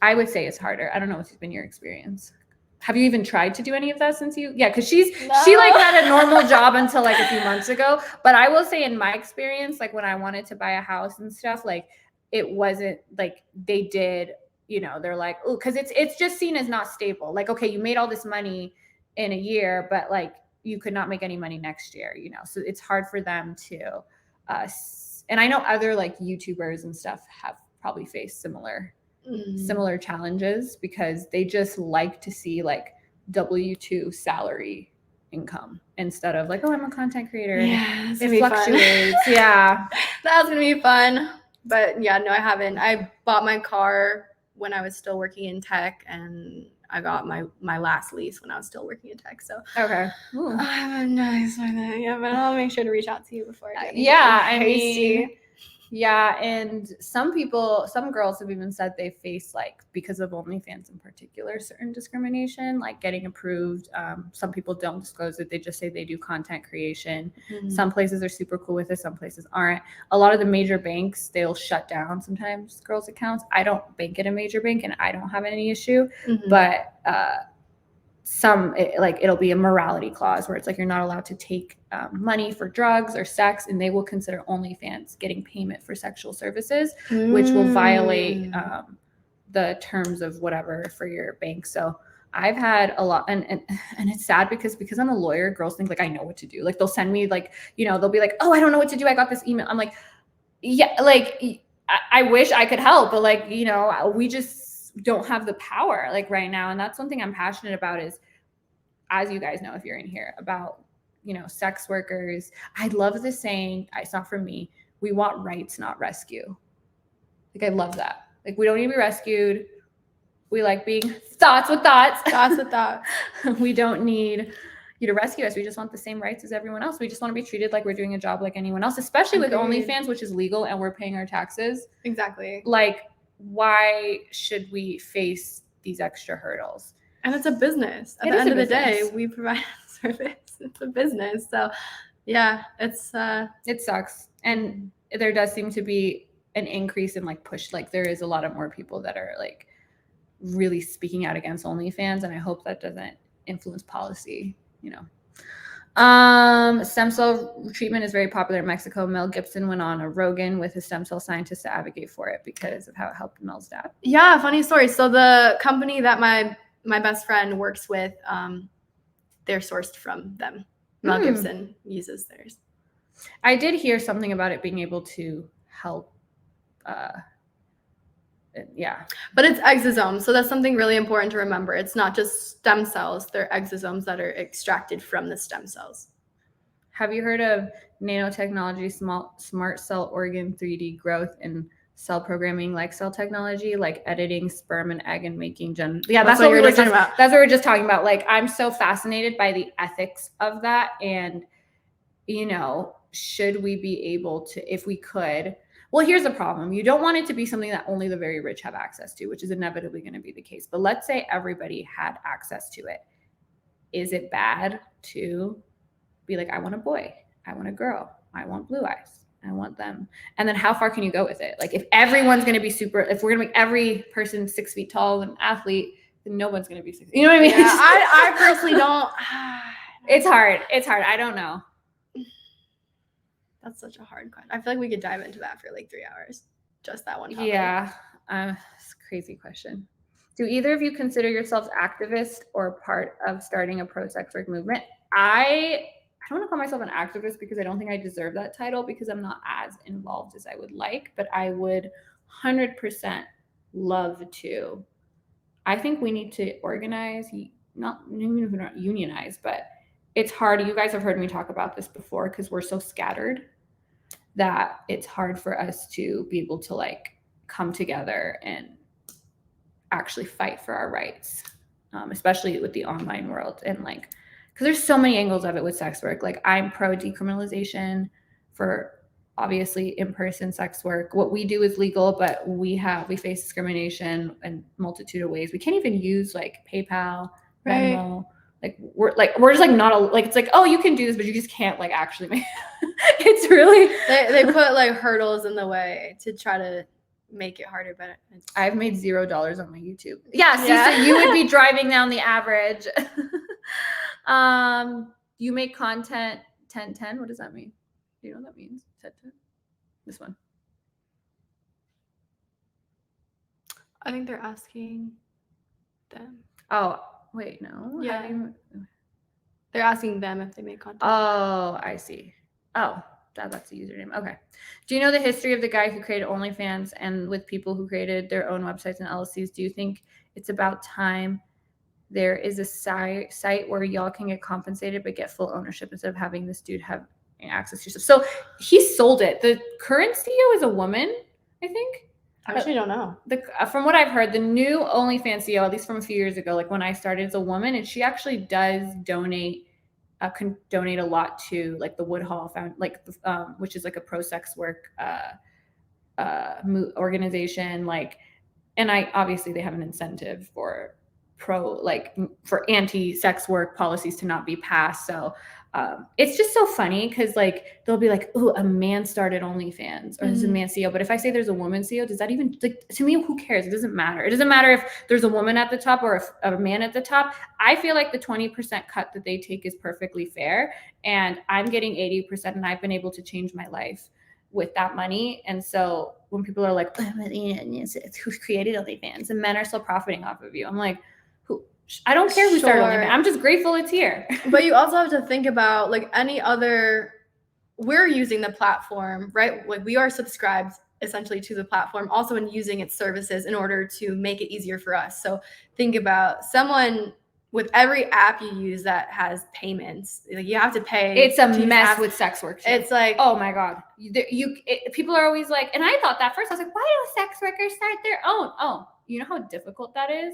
A: I would say it's harder. I don't know what's been your experience. Have you even tried to do any of that since because she like had a normal job until like a few months ago. But I will say in my experience, like when I wanted to buy a house and stuff, like it wasn't like they did, they're like, oh, because it's just seen as not stable. Like, okay, you made all this money in a year, but like you could not make any money next year, so it's hard for them to and I know other like YouTubers and stuff have probably faced similar challenges because they just like to see like W-2 salary income instead of like, oh, I'm a content creator.
B: Yeah,
A: it fluctuates. Yeah,
B: that's gonna be fun. But yeah, no, I haven't. I bought my car when I was still working in tech, and I got my last lease when I was still working in tech. So
A: okay,
B: I have a nice one. Yeah, but I'll make sure to reach out to you before I get
A: I mean, yeah, and some girls have even said they face like, because of OnlyFans in particular, certain discrimination, like getting approved. Some people don't disclose it. They just say they do content creation. Some places are super cool with it. Some places aren't. A lot of the major banks, they'll shut down sometimes girls' accounts. I don't bank at a major bank and I don't have any issue, but it'll be a morality clause where it's like you're not allowed to take money for drugs or sex, and they will consider OnlyFans getting payment for sexual services, which will violate the terms of whatever for your bank. So I've had a lot, and it's sad because I'm a lawyer, girls think like I know what to do. Like they'll send me like, they'll be like, oh, I don't know what to do. I got this email. I'm like, yeah, like I wish I could help, but like, we just don't have the power like right now. And that's one thing I'm passionate about is, as you guys know, if you're in here, about, sex workers. I love the saying, it's not from me, we want rights, not rescue. Like, I love that. Like, we don't need to be rescued. We like being thoughts with thoughts. We don't need you to rescue us. We just want the same rights as everyone else. We just want to be treated like we're doing a job like anyone else, especially with OnlyFans, which is legal and we're paying our taxes.
B: Exactly.
A: Like, why should we face these extra hurdles?
B: And it's a business. At the end of the day, we provide a service. It's a business. So yeah,
A: it sucks. And there does seem to be an increase in like push. Like there is a lot of more people that are like really speaking out against OnlyFans. And I hope that doesn't influence policy, Stem cell treatment is very popular in Mexico. Mel Gibson went on a Rogan with his stem cell scientist to advocate for it because of how it helped Mel's dad.
B: Yeah, funny story. So the company that my best friend works with, they're sourced from them. Mel Gibson uses theirs.
A: I did hear something about it being able to help. Yeah.
B: But it's exosomes, so that's something really important to remember. It's not just stem cells, they're exosomes that are extracted from the stem cells.
A: Have you heard of nanotechnology, smart cell organ 3D growth and cell programming like cell technology, like editing sperm and egg and making that's what we were just about. That's what we were just talking about. Like, I'm so fascinated by the ethics of that. And, should we be able to, if we could, well, here's the problem. You don't want it to be something that only the very rich have access to, which is inevitably going to be the case. But let's say everybody had access to it. Is it bad to be like, I want a boy, I want a girl, I want blue eyes, I want them? And then how far can you go with it? Like, if everyone's going to be if we're going to make every person 6 feet tall and an athlete, then no one's going to be 6 feet. You know what I mean?
B: Yeah, I personally don't.
A: It's hard. I don't know.
B: That's such a hard question. I feel like we could dive into that for like 3 hours. Just that one topic.
A: Yeah. It's a crazy question. Do either of you consider yourselves activist or part of starting a pro-sex work movement? I don't want to call myself an activist because I don't think I deserve that title because I'm not as involved as I would like, but I would 100% love to. I think we need to organize, not unionize, but it's hard. You guys have heard me talk about this before because we're so scattered that it's hard for us to be able to like come together and actually fight for our rights, especially with the online world. And like, because there's so many angles of it with sex work. Like, I'm pro decriminalization for obviously in-person sex work. What we do is legal, but we face discrimination in a multitude of ways. We can't even use like PayPal, Venmo. Right. We're just like not it's like, oh, you can do this, but you just can't like actually make it's really
B: they put like hurdles in the way to try to make it harder, but
A: I've made $0 on my YouTube. So you would be driving down the average. You make content 10-10. What does that mean? Do you know what that means? 10-10? This one.
B: I think they're asking them.
A: Oh, wait, no.
B: Yeah. They're asking them if they make content.
A: Oh, I see. Oh, that's the username. Okay. Do you know the history of the guy who created OnlyFans and with people who created their own websites and LLCs? Do you think it's about time there is a site where y'all can get compensated but get full ownership instead of having this dude have access to stuff? So he sold it. The current CEO is a woman, I think.
B: I actually don't know.
A: From what I've heard, the new OnlyFans CEO, at least from a few years ago, like when I started, is a woman, and she actually does donate a lot to like the Woodhull which is like a pro-sex work organization. Like, and obviously they have an incentive for anti-sex work policies to not be passed. So it's just so funny because like they'll be like, oh, a man started OnlyFans or there's a man CEO. But if I say there's a woman CEO, does that even, like, to me, who cares? It doesn't matter. It doesn't matter if there's a woman at the top or if a man at the top. I feel like the 20% cut that they take is perfectly fair. And I'm getting 80% and I've been able to change my life with that money. And so when people are like, who created OnlyFans and men are still profiting off of you, I'm like, I don't care who started OnlyFans. I'm just grateful it's here.
B: But you also have to think about like we're using the platform, right? Like, we are subscribed essentially to the platform, also in using its services in order to make it easier for us. So think about someone with every app you use that has payments. Like, you have to pay.
A: It's a mess with sex work too.
B: It's like,
A: oh my God. People are always like, and I thought that first, I was like, why do sex workers start their own? Oh, you know how difficult that is?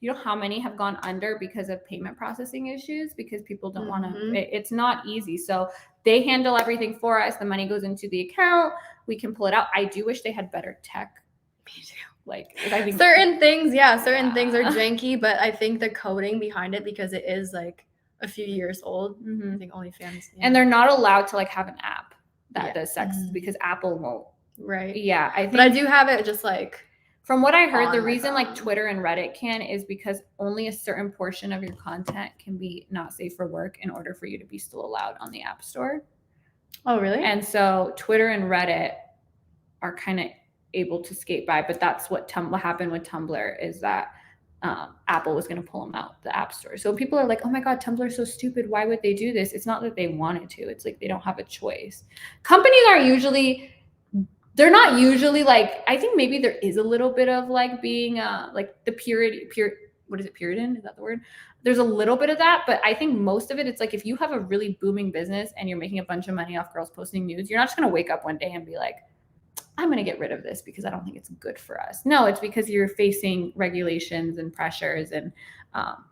A: You know how many have gone under because of payment processing issues, because people don't want to, it's not easy. So they handle everything for us. The money goes into the account. We can pull it out. I do wish they had better tech.
B: Me too.
A: Like, I think
B: certain things are janky, but I think the coding behind it, because it is like a few years old, I think OnlyFans. Yeah.
A: And they're not allowed to like have an app that does sex because Apple won't.
B: Right.
A: Yeah.
B: But I do have it just like,
A: From what I heard,
B: on
A: the
B: my
A: reason like
B: phone.
A: Twitter and Reddit can is because only a certain portion of your content can be not safe for work in order for you to be still allowed on the App Store.
B: Oh, really?
A: And so Twitter and Reddit are kind of able to skate by, but that's what happened with Tumblr is that Apple was going to pull them out the App Store. So people are like, oh my God, Tumblr is so stupid. Why would they do this? It's not that they wanted to. It's like they don't have a choice. Companies are usually, they're not usually like, I think maybe there is a little bit of like being like the what is it, Puritan? Is that the word? There's a little bit of that, but I think most of it, it's like if you have a really booming business and you're making a bunch of money off girls posting nudes, you're not just going to wake up one day and be like, I'm going to get rid of this because I don't think it's good for us. No, it's because you're facing regulations and pressures. And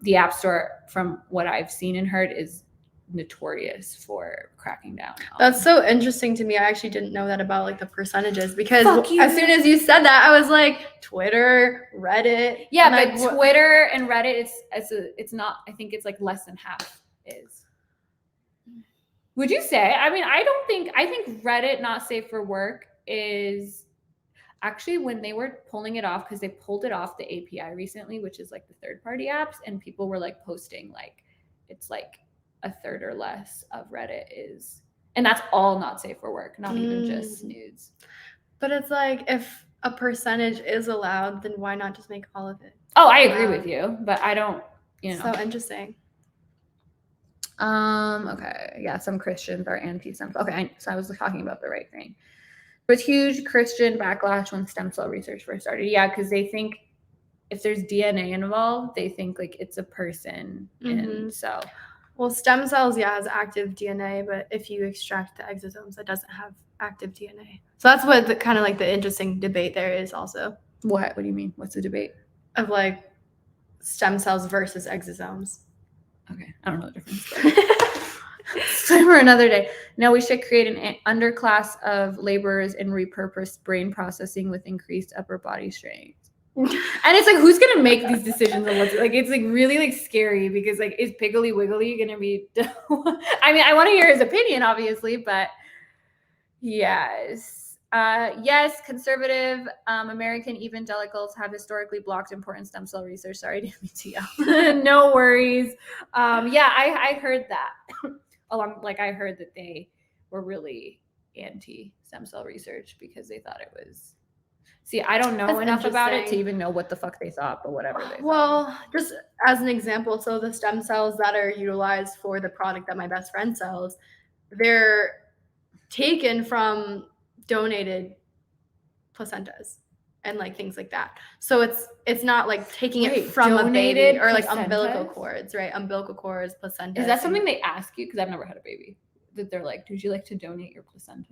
A: the App Store, from what I've seen and heard, is notorious for cracking down.
B: That's so interesting to me. I actually didn't know that about like the percentages because
A: Fuck you.
B: as soon as you said that, I was like Twitter, Reddit.
A: Yeah,
B: and
A: but
B: like,
A: Twitter and Reddit, it's not. I think it's like less than half is. Would you say? I mean, I think Reddit not safe for work is actually when they were pulling it off, because they pulled it off the API recently, which is like the third-party apps, and people were like posting like it's like a third or less of Reddit is, and that's all not safe for work, not even just nudes.
B: But it's like if a percentage is allowed, then why not just make all of it?
A: Oh, I agree with you, but I don't,
B: So interesting.
A: Okay, yeah, some Christians are anti-stem cell. Okay, so I was talking about the right thing. There was huge Christian backlash when stem cell research first started. Yeah, because they think if there's DNA involved, they think like it's a person, and so.
B: Well, stem cells, yeah, has active DNA, but if you extract the exosomes, it doesn't have active DNA. So that's what the kind of like the interesting debate there is also.
A: What do you mean? What's the debate?
B: Of like stem cells versus exosomes.
A: Okay, I don't know the difference. For another day. No, we should create an underclass of laborers in repurposed brain processing with increased upper body strength. And it's like, who's gonna make these decisions? Like, it's like really like scary because like, is Piggly Wiggly gonna be? I mean, I want to hear his opinion, obviously, but yes, yes, conservative American evangelicals have historically blocked important stem cell research. Sorry, didn't mean to yell. No worries. Yeah, I heard that. I heard that they were really anti stem cell research because they thought it was. See, I don't know enough about it to even know what the fuck they thought, but whatever they thought.
B: Well, just as an example, so the stem cells that are utilized for the product that my best friend sells, they're taken from donated placentas and like things like that. So it's not like taking it from a baby or like umbilical cords, right? Umbilical cords, placenta.
A: Is that something they ask you? Because I've never had a baby. That they're like, would you like to donate your placenta?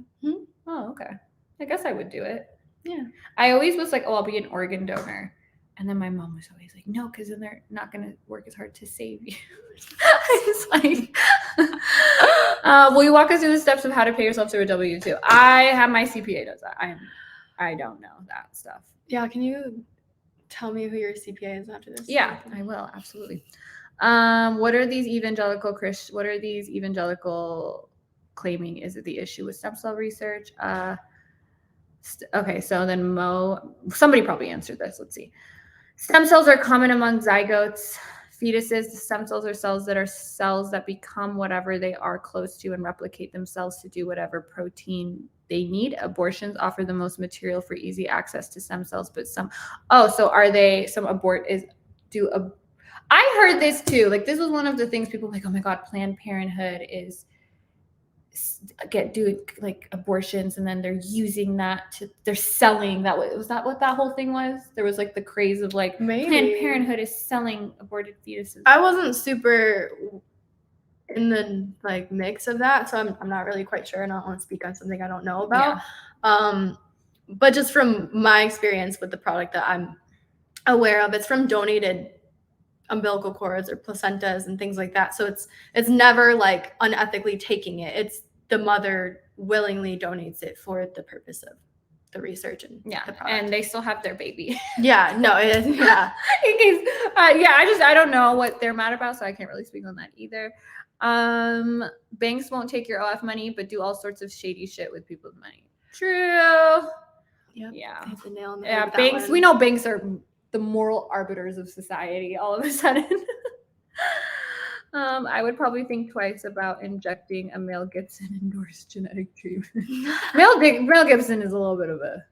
A: Oh, okay. I guess I would do it. Yeah. I always was like, oh, I'll be an organ donor. And then my mom was always like, no, because then they're not going to work as hard to save you. I was like, will you walk us through the steps of how to pay yourself through a W-2? I have my CPA does that. I don't know that stuff.
B: Yeah. Can you tell me who your CPA is after this?
A: Yeah, I will. Absolutely. What are these evangelical claiming? Is it the issue with stem cell research? Okay, so then somebody probably answered this. Let's see. Stem cells are common among zygotes, fetuses. The stem cells are cells that become whatever they are close to and replicate themselves to do whatever protein they need. Abortions offer the most material for easy access to stem cells, but I heard this too. Like, this was one of the things people were like, oh my God, Planned Parenthood is doing like abortions, and then they're using that they're selling that. Was that what that whole thing was? There was like the craze of like, maybe Planned Parenthood is selling aborted fetuses.
B: I wasn't super in the like mix of that, so I'm not really quite sure, and I don't want to speak on something I don't know about. Yeah. But just from my experience with the product that I'm aware of, it's from donated umbilical cords or placentas and things like that. So it's never like unethically taking it. It's the mother willingly donates it for the purpose of the research and the product.
A: And they still have their baby.
B: Yeah, no, it is. Yeah.
A: In case, I don't know what they're mad about, so I can't really speak on that either. Banks won't take your OF money, but do all sorts of shady shit with people's money. True.
B: Yep.
A: Yeah.
B: Hit the nail on the head
A: Yeah,
B: with that
A: banks.
B: one.
A: We know banks are the moral arbiters of society all of a sudden. I would probably think twice about injecting a Mel Gibson endorsed genetic treatment. Mel Gibson is a little bit of a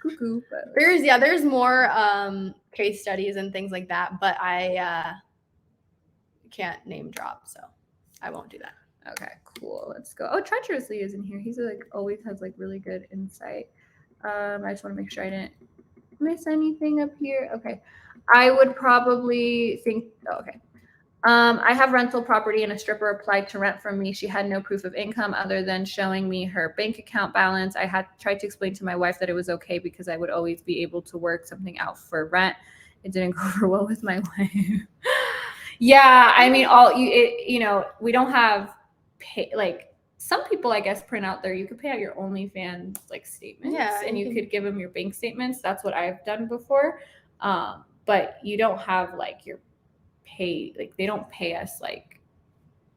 A: cuckoo, but
B: There's more case studies and things like that, but I can't name drop, so I won't do that.
A: okay, cool. Let's go. Oh, Treacherously is in here. He's like always has like really good insight. I just want to make sure I didn't miss anything up here. Okay. I would probably think, okay. I have rental property and a stripper applied to rent from me. She had no proof of income other than showing me her bank account balance. I had tried to explain to my wife that it was okay because I would always be able to work something out for rent. It didn't go over well with my wife. Yeah, I mean, we don't have like some people, I guess, print out you could pay out your OnlyFans like statements, and you could give them your bank statements. That's what I've done before. But you don't have like your pay, like they don't pay us, like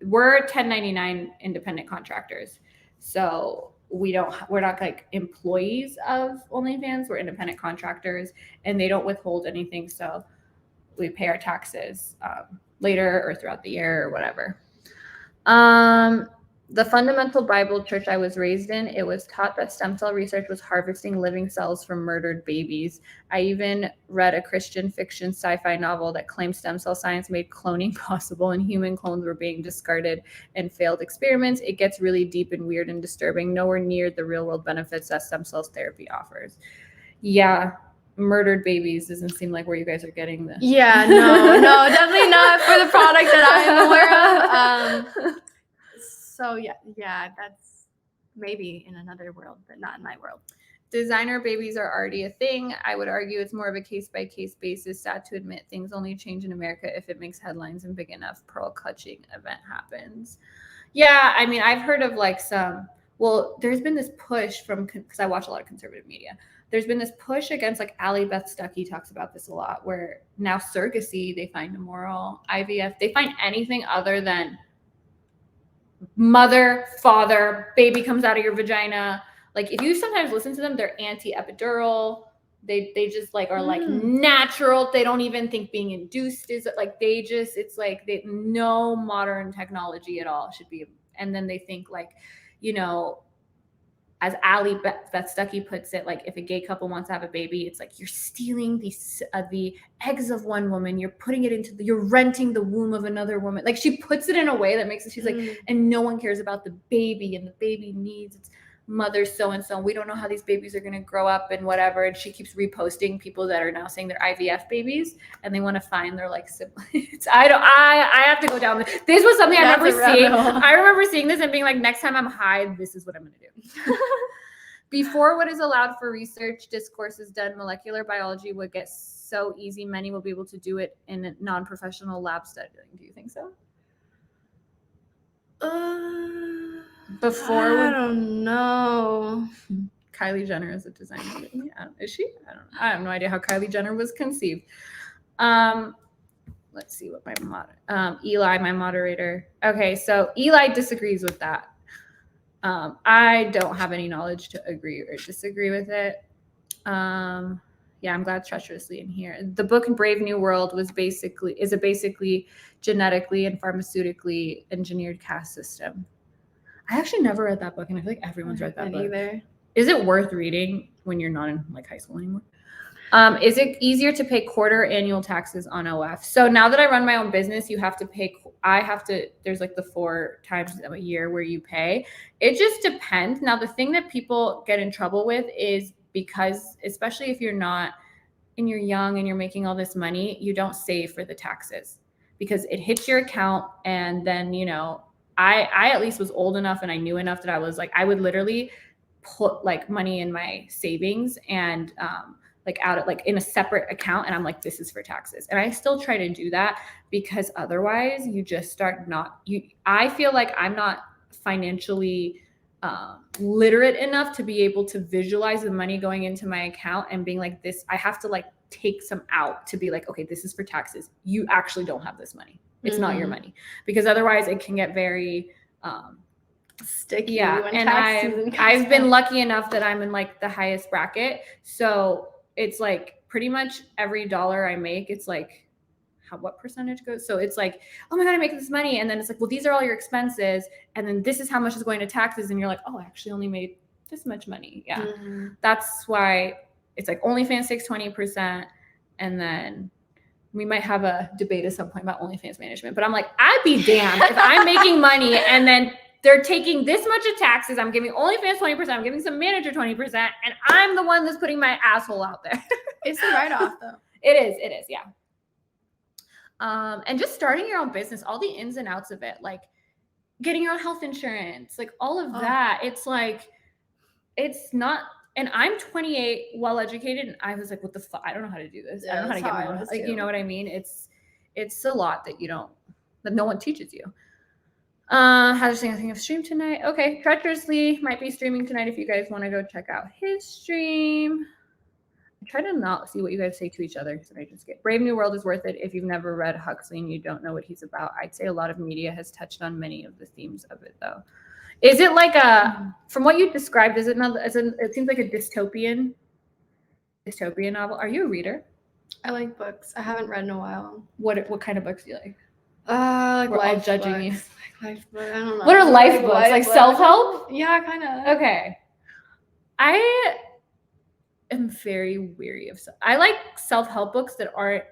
A: we're 1099 independent contractors, so we're not like employees of OnlyFans. We're independent contractors, and they don't withhold anything, so we pay our taxes later or throughout the year or whatever. The fundamental Bible church I was raised in, it was taught that stem cell research was harvesting living cells from murdered babies. I even read a Christian fiction sci-fi novel that claimed stem cell science made cloning possible and human clones were being discarded in failed experiments. It gets really deep and weird and disturbing, nowhere near the real world benefits that stem cells therapy offers. Yeah, murdered babies doesn't seem like where you guys are getting this.
B: Yeah, no, definitely not for the product that I am aware of. So yeah, that's maybe in another world, but not in my world.
A: Designer babies are already a thing. I would argue it's more of a case-by-case basis. Sad to admit, things only change in America if it makes headlines and big enough pearl clutching event happens. Yeah, I mean, I've heard of like there's been this push because I watch a lot of conservative media. There's been this push against, like, Allie Beth Stuckey talks about this a lot, where now surrogacy, they find immoral. IVF, they find anything other than mother, father, baby comes out of your vagina. Like, if you sometimes listen to them, they're anti-epidural. They just like are like natural. They don't even think being induced is like, it's like no modern technology at all should be. And then they think, like, as Allie Beth Stuckey puts it, like, if a gay couple wants to have a baby, it's like you're stealing the eggs of one woman, you're putting it you're renting the womb of another woman. Like, she puts it in a way that makes it, she's like, and no one cares about the baby, and the baby needs its mother so-and-so. We don't know how these babies are going to grow up and whatever. And she keeps reposting people that are now saying they're IVF babies, and they want to find their like siblings. I have to go down. This was something I remember seeing this and being like, next time I'm high, this is what I'm going to do. Before what is allowed for research discourse is done, molecular biology would get so easy. Many will be able to do it in a non-professional lab studying. Do you think so?
B: I don't know.
A: Kylie Jenner is a designer. Yeah, is she? I don't know. I have no idea how Kylie Jenner was conceived. Let's see what Eli, my moderator. Okay, so Eli disagrees with that. I don't have any knowledge to agree or disagree with it. Yeah, I'm glad Treacherously in here. The book Brave New World is a basically genetically and pharmaceutically engineered caste system. I actually never read that book, and I feel like everyone's read that book. Either. Is it worth reading when you're not in like high school anymore? Is it easier to pay quarter annual taxes on OF? So now that I run my own business, you have to pay. There's like the 4 times a year where you pay. It just depends. Now, the thing that people get in trouble with is because, especially if you're not, and you're young and you're making all this money, you don't save for the taxes because it hits your account. And then, I at least was old enough and I knew enough that I was like, I would literally put like money in my savings and, like out of like in a separate account, and I'm like, this is for taxes. And I still try to do that because otherwise you just start I feel like I'm not financially literate enough to be able to visualize the money going into my account and being like, this, I have to like take some out to be like, okay, this is for taxes. You actually don't have this money. It's not your money, because otherwise it can get very
B: sticky.
A: Yeah,
B: when
A: and
B: tax season comes
A: I've been
B: around.
A: lucky enough that I'm in like the highest bracket. So it's like pretty much every dollar I make, it's like what percentage goes. So it's like, oh my God, I make this money. And then it's like, well, these are all your expenses. And then this is how much is going to taxes. And you're like, oh, I actually only made this much money. Yeah.
B: Mm-hmm.
A: That's why it's like OnlyFans takes 20%. And then we might have a debate at some point about OnlyFans management. But I'm like, I'd be damned if I'm making money and then they're taking this much of taxes. I'm giving OnlyFans 20%. I'm giving some manager 20%. And I'm the one that's putting my asshole out there.
B: It's a write-off though.
A: It is. Yeah. And just starting your own business, all the ins and outs of it, like getting your own health insurance, like all of that. It's like, it's not, and I'm 28, well-educated, and I was like, what the fuck? I don't know how to do this. I don't know how to get my own, like, you know what I mean? It's a lot that that no one teaches you. How's saying I think I've streamed tonight? Okay, Treacherously might be streaming tonight if you guys want to go check out his stream. I try to not see what you guys say to each other because I just get Brave New World is worth it if you've never read Huxley and you don't know what he's about. I'd say a lot of media has touched on many of the themes of it though. Is it like from what you described, is it not it seems like a dystopian novel? Are you a reader?
B: I like books. I haven't read in a while.
A: What kind of books do you like?
B: Like
A: We're
B: life
A: all judging
B: books.
A: you.
B: Like life books. I don't know.
A: What are life books? Like self-help?
B: Yeah, kind of.
A: Okay. I am very weary of I like self-help books that aren't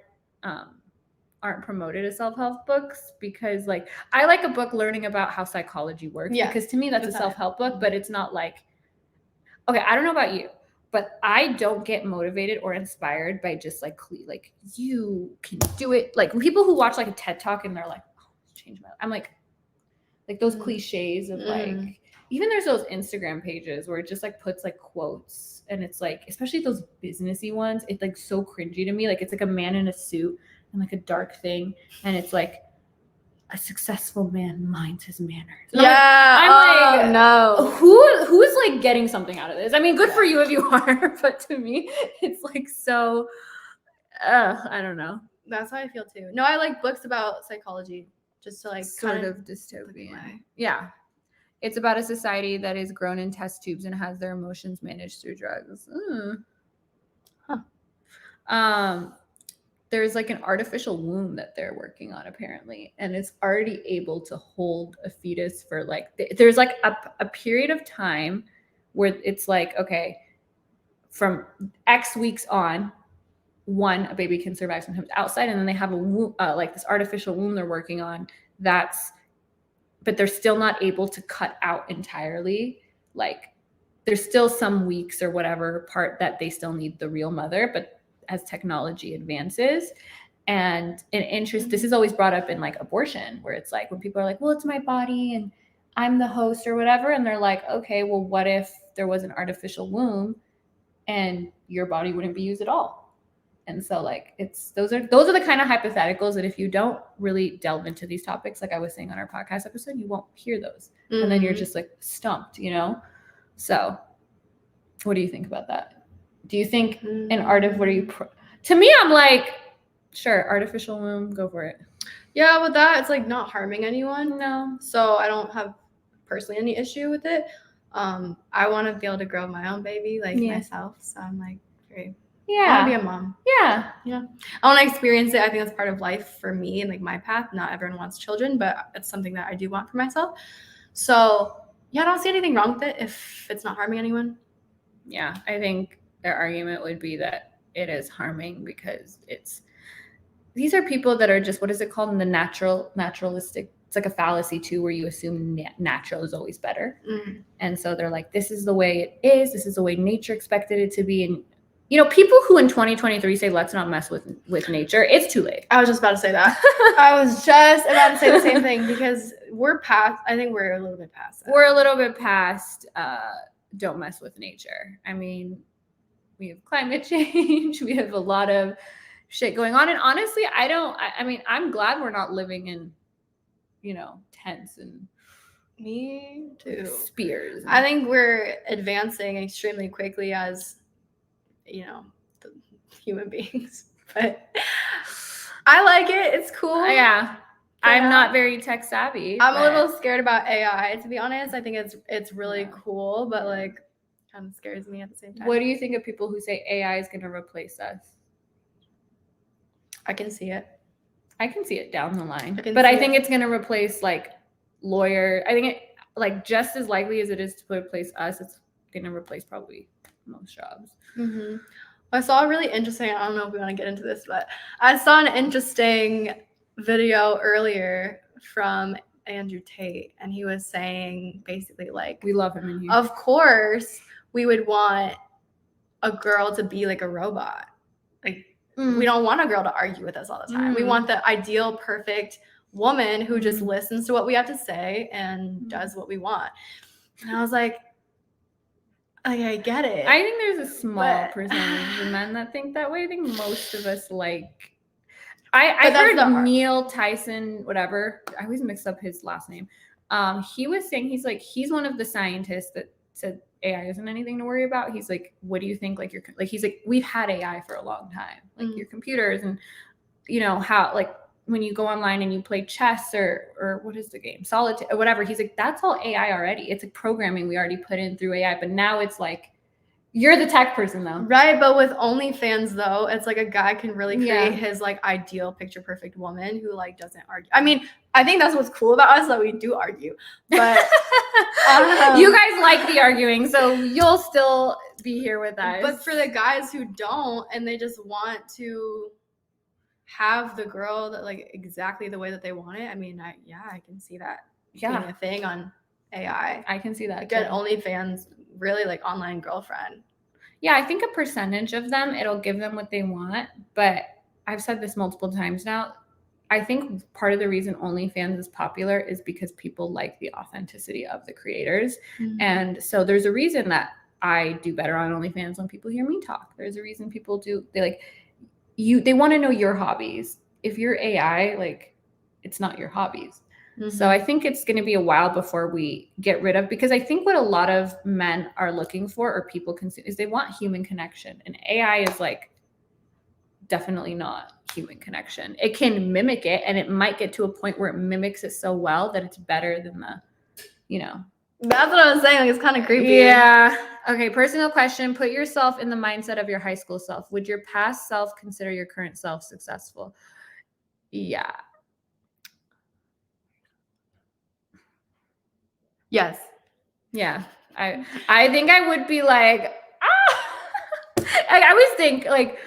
A: promoted as self-help books because like I like a book learning about how psychology works because to me that's a self-help book, but it's not like, okay, I don't know about you, but I don't get motivated or inspired by just like you can do it. Like people who watch like a TED Talk and they're like, oh, change my life. I'm like those cliches of like, even there's those Instagram pages where it just like puts like quotes and it's like, especially those businessy ones, it's like so cringy to me. Like it's like a man in a suit and like a dark thing. And it's like a successful man minds his manners. And I'm like, no. Who's like getting something out of this? I mean, good for you if you are, but to me, it's like so, I don't know.
B: That's how I feel too. No, I like books about psychology just to like
A: sort of dystopian. Yeah. It's about a society that is grown in test tubes and has their emotions managed through drugs. There's like an artificial womb that they're working on apparently, and it's already able to hold a fetus for like, there's like a period of time where it's like, okay, from X weeks on, a baby can survive sometimes outside, and then they have a womb, like this artificial womb they're working on but they're still not able to cut out entirely. Like there's still some weeks or whatever part that they still need the real mother, but as technology advances and in interest, this is always brought up in like abortion, where it's like when people are like, well, it's my body and I'm the host or whatever. And they're like, okay, well, what if there was an artificial womb and your body wouldn't be used at all? And so like those are the kind of hypotheticals that if you don't really delve into these topics, like I was saying on our podcast episode, you won't hear those. And then you're just like stumped, you know? So what do you think about that? Do you think an to me, I'm like, sure, artificial womb, go for it.
B: Yeah, with that, it's like not harming anyone.
A: No.
B: So I don't have personally any issue with it. I want to be able to grow my own baby like myself. So I'm like, great. I want to be a mom.
A: Yeah.
B: I want to experience it. I think that's part of life for me and like my path. Not everyone wants children, but it's something that I do want for myself. So yeah, I don't see anything wrong with it if it's not harming anyone.
A: Yeah, I think their argument would be that it is harming because these are people that are just, what is it called in the naturalistic? It's like a fallacy too, where you assume natural is always better. And so they're like, this is the way it is. This is the way nature expected it to be. And you know, people who in 2023 say, let's not mess with nature, it's too late.
B: I was just about to say that. I was just about to say the same thing because I think we're a little bit past that.
A: We're a little bit past, don't mess with nature. I mean, we have climate change. We have a lot of shit going on. And honestly, I mean, I'm glad we're not living in, you know, tents and
B: me too.
A: Spears.
B: I think we're advancing extremely quickly as, you know, human beings. But I like it. It's cool.
A: Yeah. I'm not very tech savvy.
B: I'm a little scared about AI, to be honest. I think it's really cool, but like kind of scares me at the same time.
A: What do you think of people who say AI is going to replace us?
B: I can see it.
A: I can see it down the line, but I think it's going to replace like lawyer. I think it like just as likely as it is to replace us, it's going to replace probably most jobs.
B: Mm-hmm. I saw a really interesting, I don't know if we want to get into this, but I saw an interesting video earlier from Andrew Tate, and he was saying basically like,
A: we love him in here.
B: Of course, we would want a girl to be like a robot. Like, we don't want a girl to argue with us all the time. We want the ideal, perfect woman who just listens to what we have to say and does what we want. And I was like, I get it.
A: I think there's a small percentage of men that think that way. I think most of us like. I heard Neil Tyson, whatever. I always mix up his last name. He was saying he's one of the scientists that said AI isn't anything to worry about. He's like, what do you think? Like he's like, we've had AI for a long time, like your computers and how like when you go online and you play chess or what is the game, Solitaire or whatever. He's like, that's all AI already. It's like programming we already put in through AI, but now it's like. You're the tech person though.
B: Right, but with OnlyFans though, it's like a guy can really create his like ideal picture perfect woman who like doesn't argue. I mean, I think that's what's cool about us, that we do argue. But
A: you guys like the arguing, so you'll still be here with us.
B: But for the guys who don't and they just want to have the girl that like exactly the way that they want it, I mean, I can see that being a thing on AI.
A: I can see that.
B: Get OnlyFans really like online girlfriend.
A: Yeah, I think a percentage of them, it'll give them what they want. But I've said this multiple times now. I think part of the reason OnlyFans is popular is because people like the authenticity of the creators. And so there's a reason that I do better on OnlyFans when people hear me talk. There's a reason people do. They want to know your hobbies. If you're AI, like it's not your hobbies. So I think it's going to be a while before we get rid of, because I think what a lot of men are looking for or people consume is they want human connection. And AI is like definitely not human connection. It can mimic it, and it might get to a point where it mimics it so well that it's better than
B: That's what I was saying. Like, it's kind of creepy.
A: Yeah. Okay. Personal question. Put yourself in the mindset of your high school self. Would your past self consider your current self successful? Yeah.
B: Yes.
A: Yeah. I think I would be like, I always think like,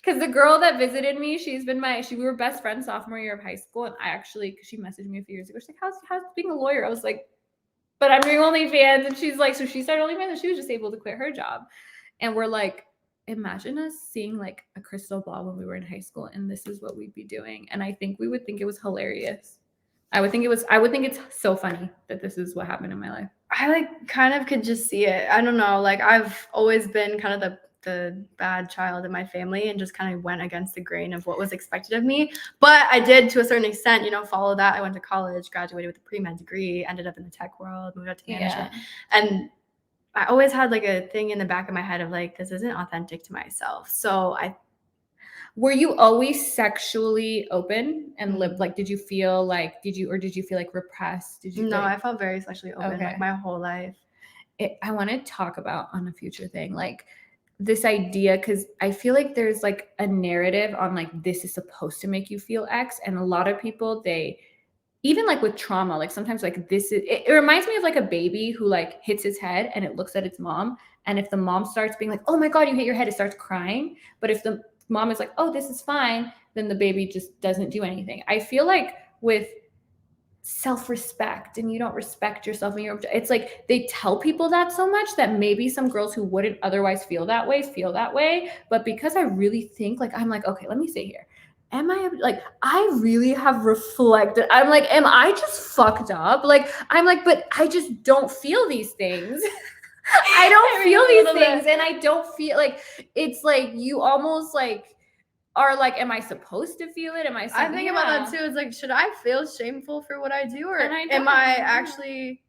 A: because the girl that visited me, we were best friends sophomore year of high school. And because she messaged me a few years ago. She's like, how's being a lawyer? I was like, but I'm doing OnlyFans. And she's like, so she started OnlyFans and she was just able to quit her job. And we're like, imagine us seeing like a crystal ball when we were in high school and this is what we'd be doing. And I think we would think it was hilarious. I would think it's so funny that this is what happened in my life.
B: I like kind of could just see it. I don't know. Like I've always been kind of the bad child in my family and just kind of went against the grain of what was expected of me. But I did to a certain extent, follow that. I went to college, graduated with a pre-med degree, ended up in the tech world, moved out to management. And I always had like a thing in the back of my head of like, this isn't authentic to myself. So
A: were you always sexually open and lived like, did you feel like repressed?
B: No, I felt very sexually open like my whole life.
A: I want to talk about on a future thing, like this idea, because I feel like there's like a narrative on like, this is supposed to make you feel X. And a lot of people, even like with trauma, like sometimes like it reminds me of like a baby who like hits his head and it looks at its mom. And if the mom starts being like, oh my God, you hit your head, it starts crying. But if the mom is like, oh, this is fine, then the baby just doesn't do anything. I feel like with self-respect and you don't respect yourself and it's like they tell people that so much that maybe some girls who wouldn't otherwise feel that way. But because I really think like, I'm like, okay, let me say here. Am I like, I really have reflected. I'm like, am I just fucked up? Like, I'm like, but I just don't feel these things. I don't feel these things. And I don't feel like, it's like, you almost like, are like, am I supposed to feel it?
B: I think about that too. It's like, should I feel shameful for what I do? Or am I actually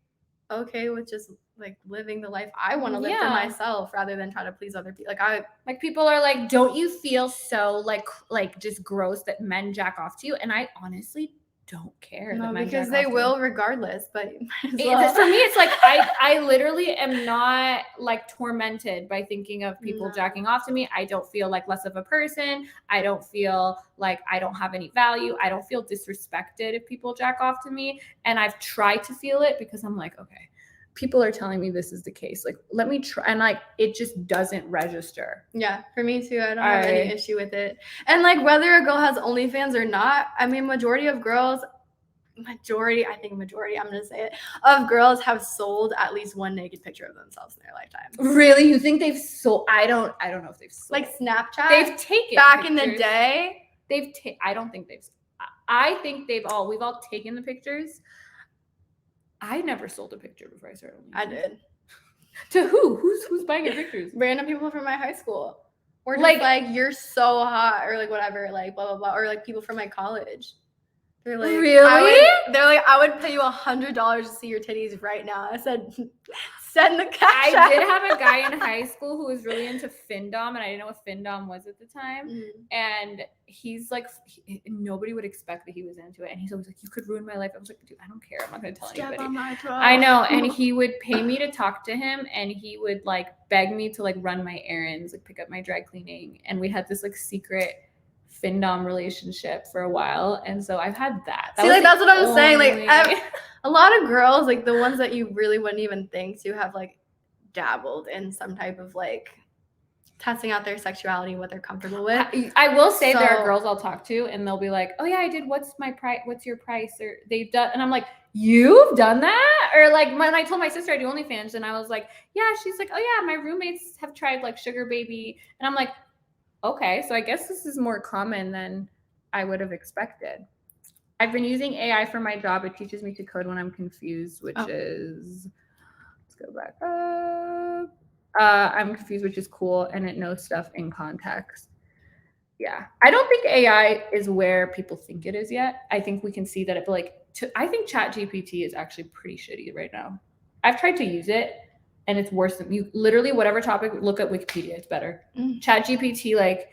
B: okay with just like living the life I want to live for myself rather than try to please other people?
A: Like people are like, don't you feel so like just gross that men jack off to you? And I honestly don't care.
B: No,
A: that men
B: because
A: jack
B: they
A: off to
B: will
A: me.
B: regardless, but you might as
A: It-
B: well.
A: for me, it's like I literally am not like tormented by thinking of people
B: No.
A: jacking off to me. I don't feel like less of a person. I don't feel like I don't have any value. I don't feel disrespected if people jack off to me. And I've tried to feel it because I'm like, okay, people are telling me this is the case. Like, let me try. And like, it just doesn't register.
B: Yeah, for me too. I don't have any issue with it. And like whether a girl has OnlyFans or not, I mean, majority, I'm gonna say it, of girls have sold at least one naked picture of themselves in their lifetime.
A: Really? You think they've sold? I don't know if they've sold.
B: Like Snapchat?
A: They've taken
B: back
A: pictures.
B: in the day.
A: I don't think we've all taken the pictures. I never sold a picture before I started.
B: I did.
A: To who? Who's buying your pictures?
B: Random people from my high school. Or just like you're so hot, or like whatever, like blah blah blah, or like people from my college. They're like,
A: really?
B: I would pay you $100 to see your titties right now. I said, send the cash.
A: I did have a guy in high school who was really into Findom, and I didn't know what Findom was at the time. And he's like, nobody would expect that he was into it, and he's always like, "You could ruin my life." I was like, "Dude, I don't care. I'm not going to tell anybody."
B: On my
A: I know, and he would pay me to talk to him, and he would like beg me to like run my errands, like pick up my dry cleaning, and we had this like secret Findom relationship for a while, and so I've had that.
B: See, like that's what I'm saying. Like a lot of girls, like the ones that you really wouldn't even think to, have like dabbled in some type of like testing out their sexuality, what they're comfortable with.
A: I will say there are girls I'll talk to, and they'll be like, "Oh yeah, I did. What's my price? What's your price?" Or they've done, and I'm like, "You've done that?" Or like when I told my sister I do OnlyFans, and I was like, "Yeah." She's like, "Oh yeah, my roommates have tried like Sugar Baby," and I'm like, okay, so I guess this is more common than I would have expected. I've been using AI for my job. It teaches me to code when I'm confused, which is, let's go back up. I'm confused, which is cool, and it knows stuff in context. Yeah. I don't think AI is where people think it is yet. I think we can see that it, like, I think ChatGPT is actually pretty shitty right now. I've tried to use it, and it's worse than you. Literally, whatever topic, look at Wikipedia. It's better. ChatGPT, like,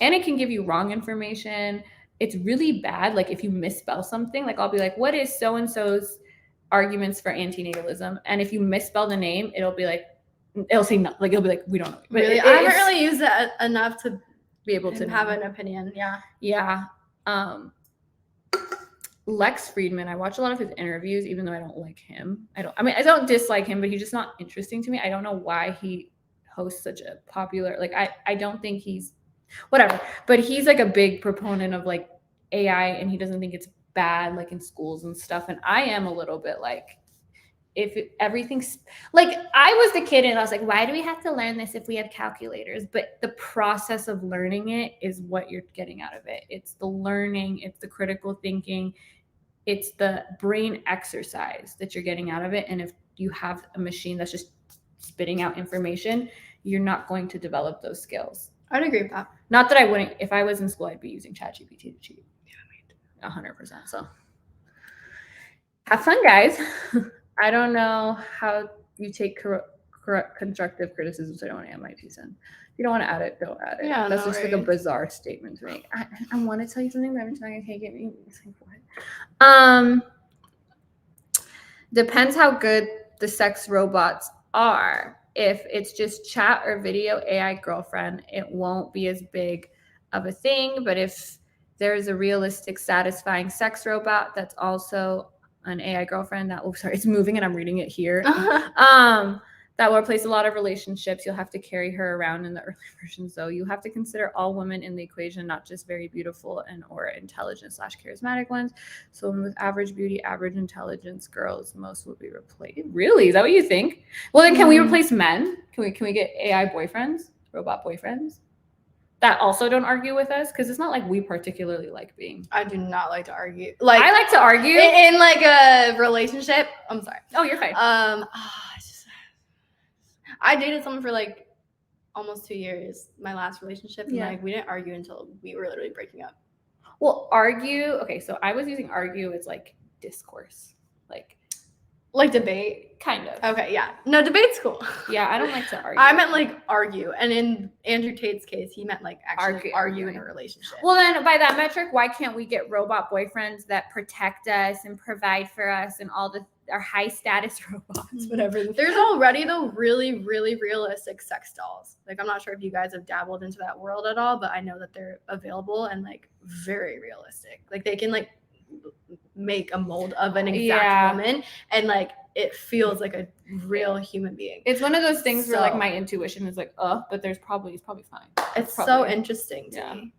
A: and it can give you wrong information. It's really bad. Like if you misspell something, like I'll be like, "What is so and so's arguments for antinatalism?" And if you misspell the name, it'll be like, it'll say no. Like it'll be like, "We don't know." But
B: really, I haven't really used it enough to
A: be able to
B: have an opinion. Yeah.
A: Yeah. Lex Friedman, I watch a lot of his interviews, even though I don't like him. I don't dislike him, but he's just not interesting to me. I don't know why he hosts such a popular, like, I don't think he's, whatever, but he's like a big proponent of like AI, and he doesn't think it's bad, like in schools and stuff. And I am a little bit like, everything's like, I was the kid and I was like, why do we have to learn this if we have calculators? But the process of learning it is what you're getting out of it. It's the learning, it's the critical thinking, it's the brain exercise that you're getting out of it. And if you have a machine that's just spitting out information, you're not going to develop those skills.
B: I'd agree with that.
A: Not that I wouldn't. If I was in school, I'd be using ChatGPT to cheat. Yeah, 100%. So have fun, guys. I don't know how you take constructive criticism, so I don't want to add my 2 cents. If you don't want to add it, don't add it.
B: Yeah,
A: that's
B: no
A: just
B: worries.
A: like a bizarre statement to make. I want to tell you something, but I'm not going to take it. It's like, what? Depends how good the sex robots are. If it's just chat or video AI girlfriend, it won't be as big of a thing. But if there's a realistic, satisfying sex robot that's also an AI girlfriend, it's moving and I'm reading it here. That will replace a lot of relationships. You'll have to carry her around in the early versions, though. You have to consider all women in the equation, not just very beautiful or intelligent / charismatic ones. So with average beauty, average intelligence girls, most will be replaced. Really? Is that what you think? Well, then can we replace men? Can we get AI boyfriends, robot boyfriends that also don't argue with us? Because it's not like we particularly like being.
B: I do not like to argue. Like
A: I like to argue
B: in like a relationship. I'm sorry.
A: Oh, you're fine.
B: I dated someone for like almost 2 years, my last relationship, and like we didn't argue until we were literally breaking up.
A: Well, argue. Okay, so I was using argue as like discourse, like
B: debate.
A: Kind of.
B: Okay, yeah. No, debate's cool.
A: Yeah, I don't like to argue.
B: I meant like argue. And in Andrew Tate's case, he meant like actually argue in a relationship.
A: Well, then by that metric, why can't we get robot boyfriends that protect us and provide for us and all our high status robots, whatever?
B: There's already though really, really realistic sex dolls. Like, I'm not sure if you guys have dabbled into that world at all, but I know that they're available and like very realistic. Like, they can like make a mold of an exact woman and like it feels like a real human being.
A: It's one of those things where like my intuition is like, but it's probably fine.
B: It's so interesting to me.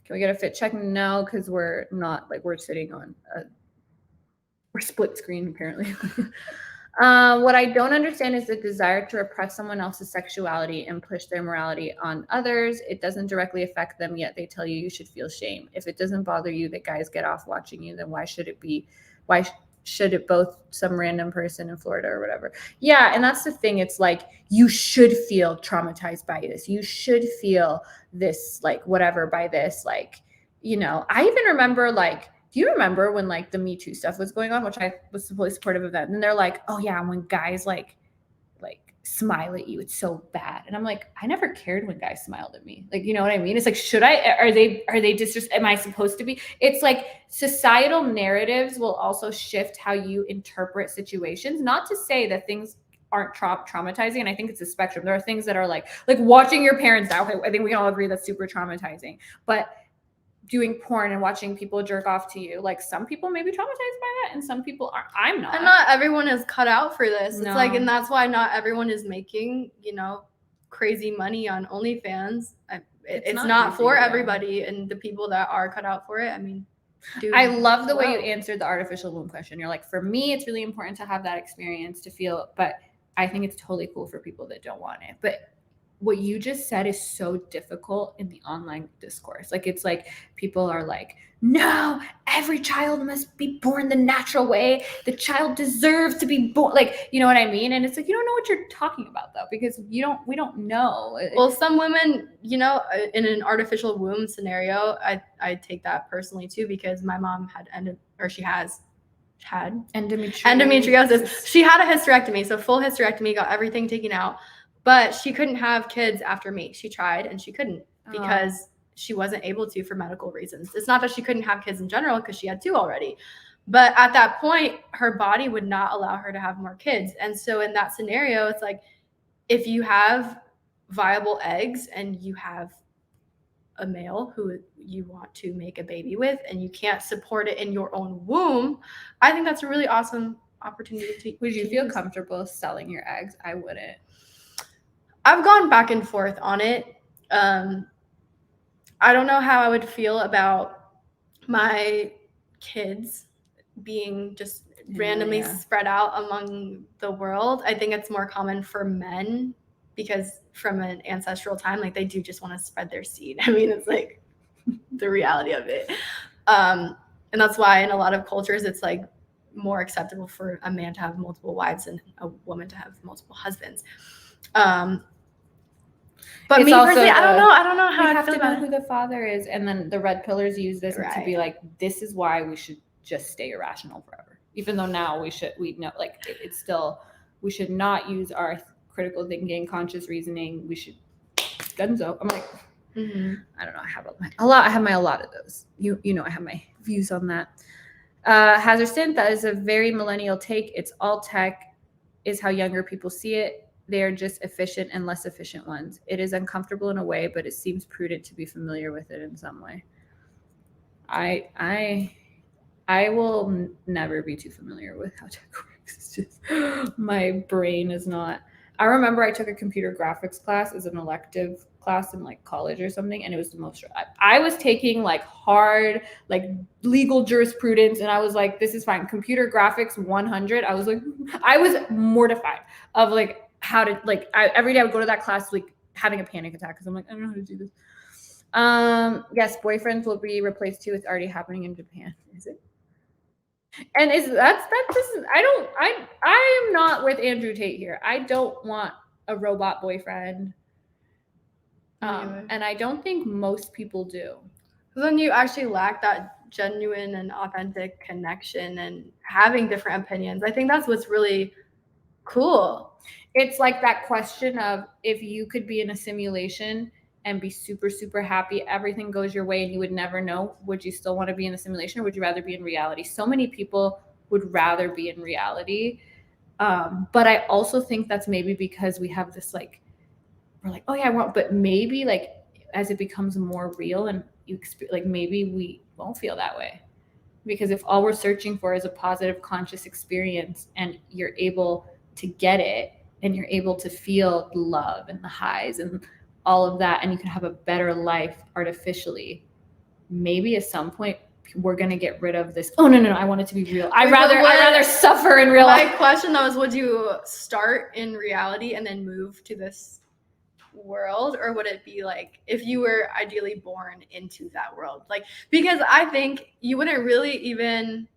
A: Can we get a fit check? No, because we're not like we're sitting on we're split screen apparently. What I don't understand is the desire to repress someone else's sexuality and push their morality on others. It doesn't directly affect them, yet they tell you should feel shame. If it doesn't bother you that guys get off watching you, then why should it be? Why should it both some random person in Florida or whatever? Yeah, and that's the thing. It's like you should feel traumatized by this. You should feel this like whatever by this. Like, you know, I even remember like, do you remember when like the Me Too stuff was going on, which I was fully supportive of that? And they're like, oh yeah, when guys like smile at you, it's so bad. And I'm like, I never cared when guys smiled at me. Like, you know what I mean? It's like, are they just am I supposed to be? It's like societal narratives will also shift how you interpret situations. Not to say that things aren't traumatizing. And I think it's a spectrum. There are things that are like watching your parents die. I think we can all agree that's super traumatizing. But doing porn and watching people jerk off to you, like some people may be traumatized by that and some people aren't. I'm not.
B: And not everyone is cut out for this. It's like, and that's why not everyone is making, you know, crazy money on OnlyFans. It's not for everybody, and the people that are cut out for it, I mean,
A: I love the way you answered the artificial womb question. You're like, for me, it's really important to have that experience to feel, but I think it's totally cool for people that don't want it. But what you just said is so difficult in the online discourse. Like, it's like people are like, no, every child must be born the natural way. The child deserves to be born. Like, you know what I mean? And it's like, you don't know what you're talking about though, because we don't know.
B: Well, some women, you know, in an artificial womb scenario, I take that personally too, because my mom had had endometriosis. She had a hysterectomy, so full hysterectomy, got everything taken out. But she couldn't have kids after me. She tried and she couldn't because she wasn't able to for medical reasons. It's not that she couldn't have kids in general because she had 2 already. But at that point, her body would not allow her to have more kids. And so in that scenario, it's like if you have viable eggs and you have a male who you want to make a baby with and you can't support it in your own womb, I think that's a really awesome opportunity.
A: Would you feel comfortable selling your eggs? I wouldn't.
B: I've gone back and forth on it. I don't know how I would feel about my kids being just randomly spread out among the world. I think it's more common for men because from an ancestral time, like they do just want to spread their seed. I mean, it's like the reality of it. And that's why in a lot of cultures, it's like more acceptable for a man to have multiple wives and a woman to have multiple husbands. But
A: it's
B: me personally, I don't know how
A: I have to know who the father is. And then the red pillars use this to be like, this is why we should just stay irrational forever. Even though now we know, like it's still, we should not use our critical thinking, conscious reasoning. We should gunzo. I'm like, I don't know. I have a lot of those. You know, I have my views on that. Hazard Synth, that is a very millennial take. It's all tech is how younger people see it. They are just efficient and less efficient ones. It is uncomfortable in a way, but it seems prudent to be familiar with it in some way. I will never be too familiar with how tech works. It's just my brain is not. I remember I took a computer graphics class as an elective class in like college or something, and it was the most. I was taking like hard like legal jurisprudence, and I was like, this is fine. Computer graphics 100. I was mortified of like how to like. Every day I would go to that class like having a panic attack because I'm like, I don't know how to do this. Yes, boyfriends will be replaced too. It's already happening in Japan. Is it? And I am not with Andrew Tate here. I don't want a robot boyfriend. And I don't think most people do.
B: Then you actually lack that genuine and authentic connection and having different opinions. I think that's what's really Cool.
A: It's like that question of if you could be in a simulation and be super, super happy, everything goes your way and you would never know, would you still want to be in the simulation or would you rather be in reality? So many people would rather be in reality. But I also think that's maybe because we have this like, we're like, oh yeah, I want, but maybe like as it becomes more real and you like maybe we won't feel that way. Because if all we're searching for is a positive conscious experience and you're able to get it and you're able to feel the love and the highs and all of that and you can have a better life artificially, maybe at some point we're going to get rid of this, oh no, I want it to be real. I'd rather suffer in real life.
B: My question though is, would you start in reality and then move to this world, or would it be like if you were ideally born into that world? Like, because I think you wouldn't really even,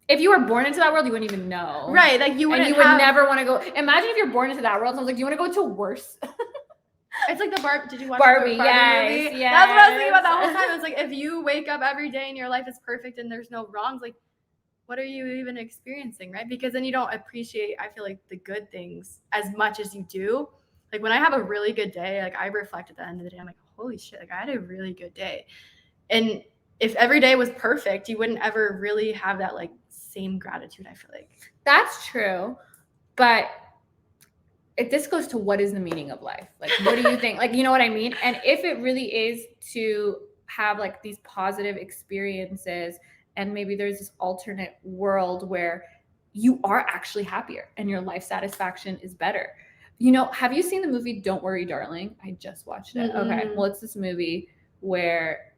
A: if you were born into that world, you wouldn't even know,
B: right? Like you wouldn't,
A: and you would never want to go. Imagine if you're born into that world and I was like, do you want to go to worse?
B: It's like the did you watch
A: Barbie?
B: the Barbie movie?
A: Yes.
B: That's what I was thinking about the whole time. It's like if you wake up every day and your life is perfect and there's no wrongs, like what are you even experiencing, right? Because then you don't appreciate, I feel like, the good things as much as you do. Like when I have a really good day, like I reflect at the end of the day, I'm like, holy shit, like I had a really good day. And if every day was perfect, you wouldn't ever really have that like same gratitude, I feel like.
A: That's true. But this goes to what is the meaning of life? Like, what do you think? Like, you know what I mean? And if it really is to have like these positive experiences and maybe there's this alternate world where you are actually happier and your life satisfaction is better. You know, have you seen the movie Don't Worry, Darling? I just watched it. Mm-hmm. Okay. Well, it's this movie where,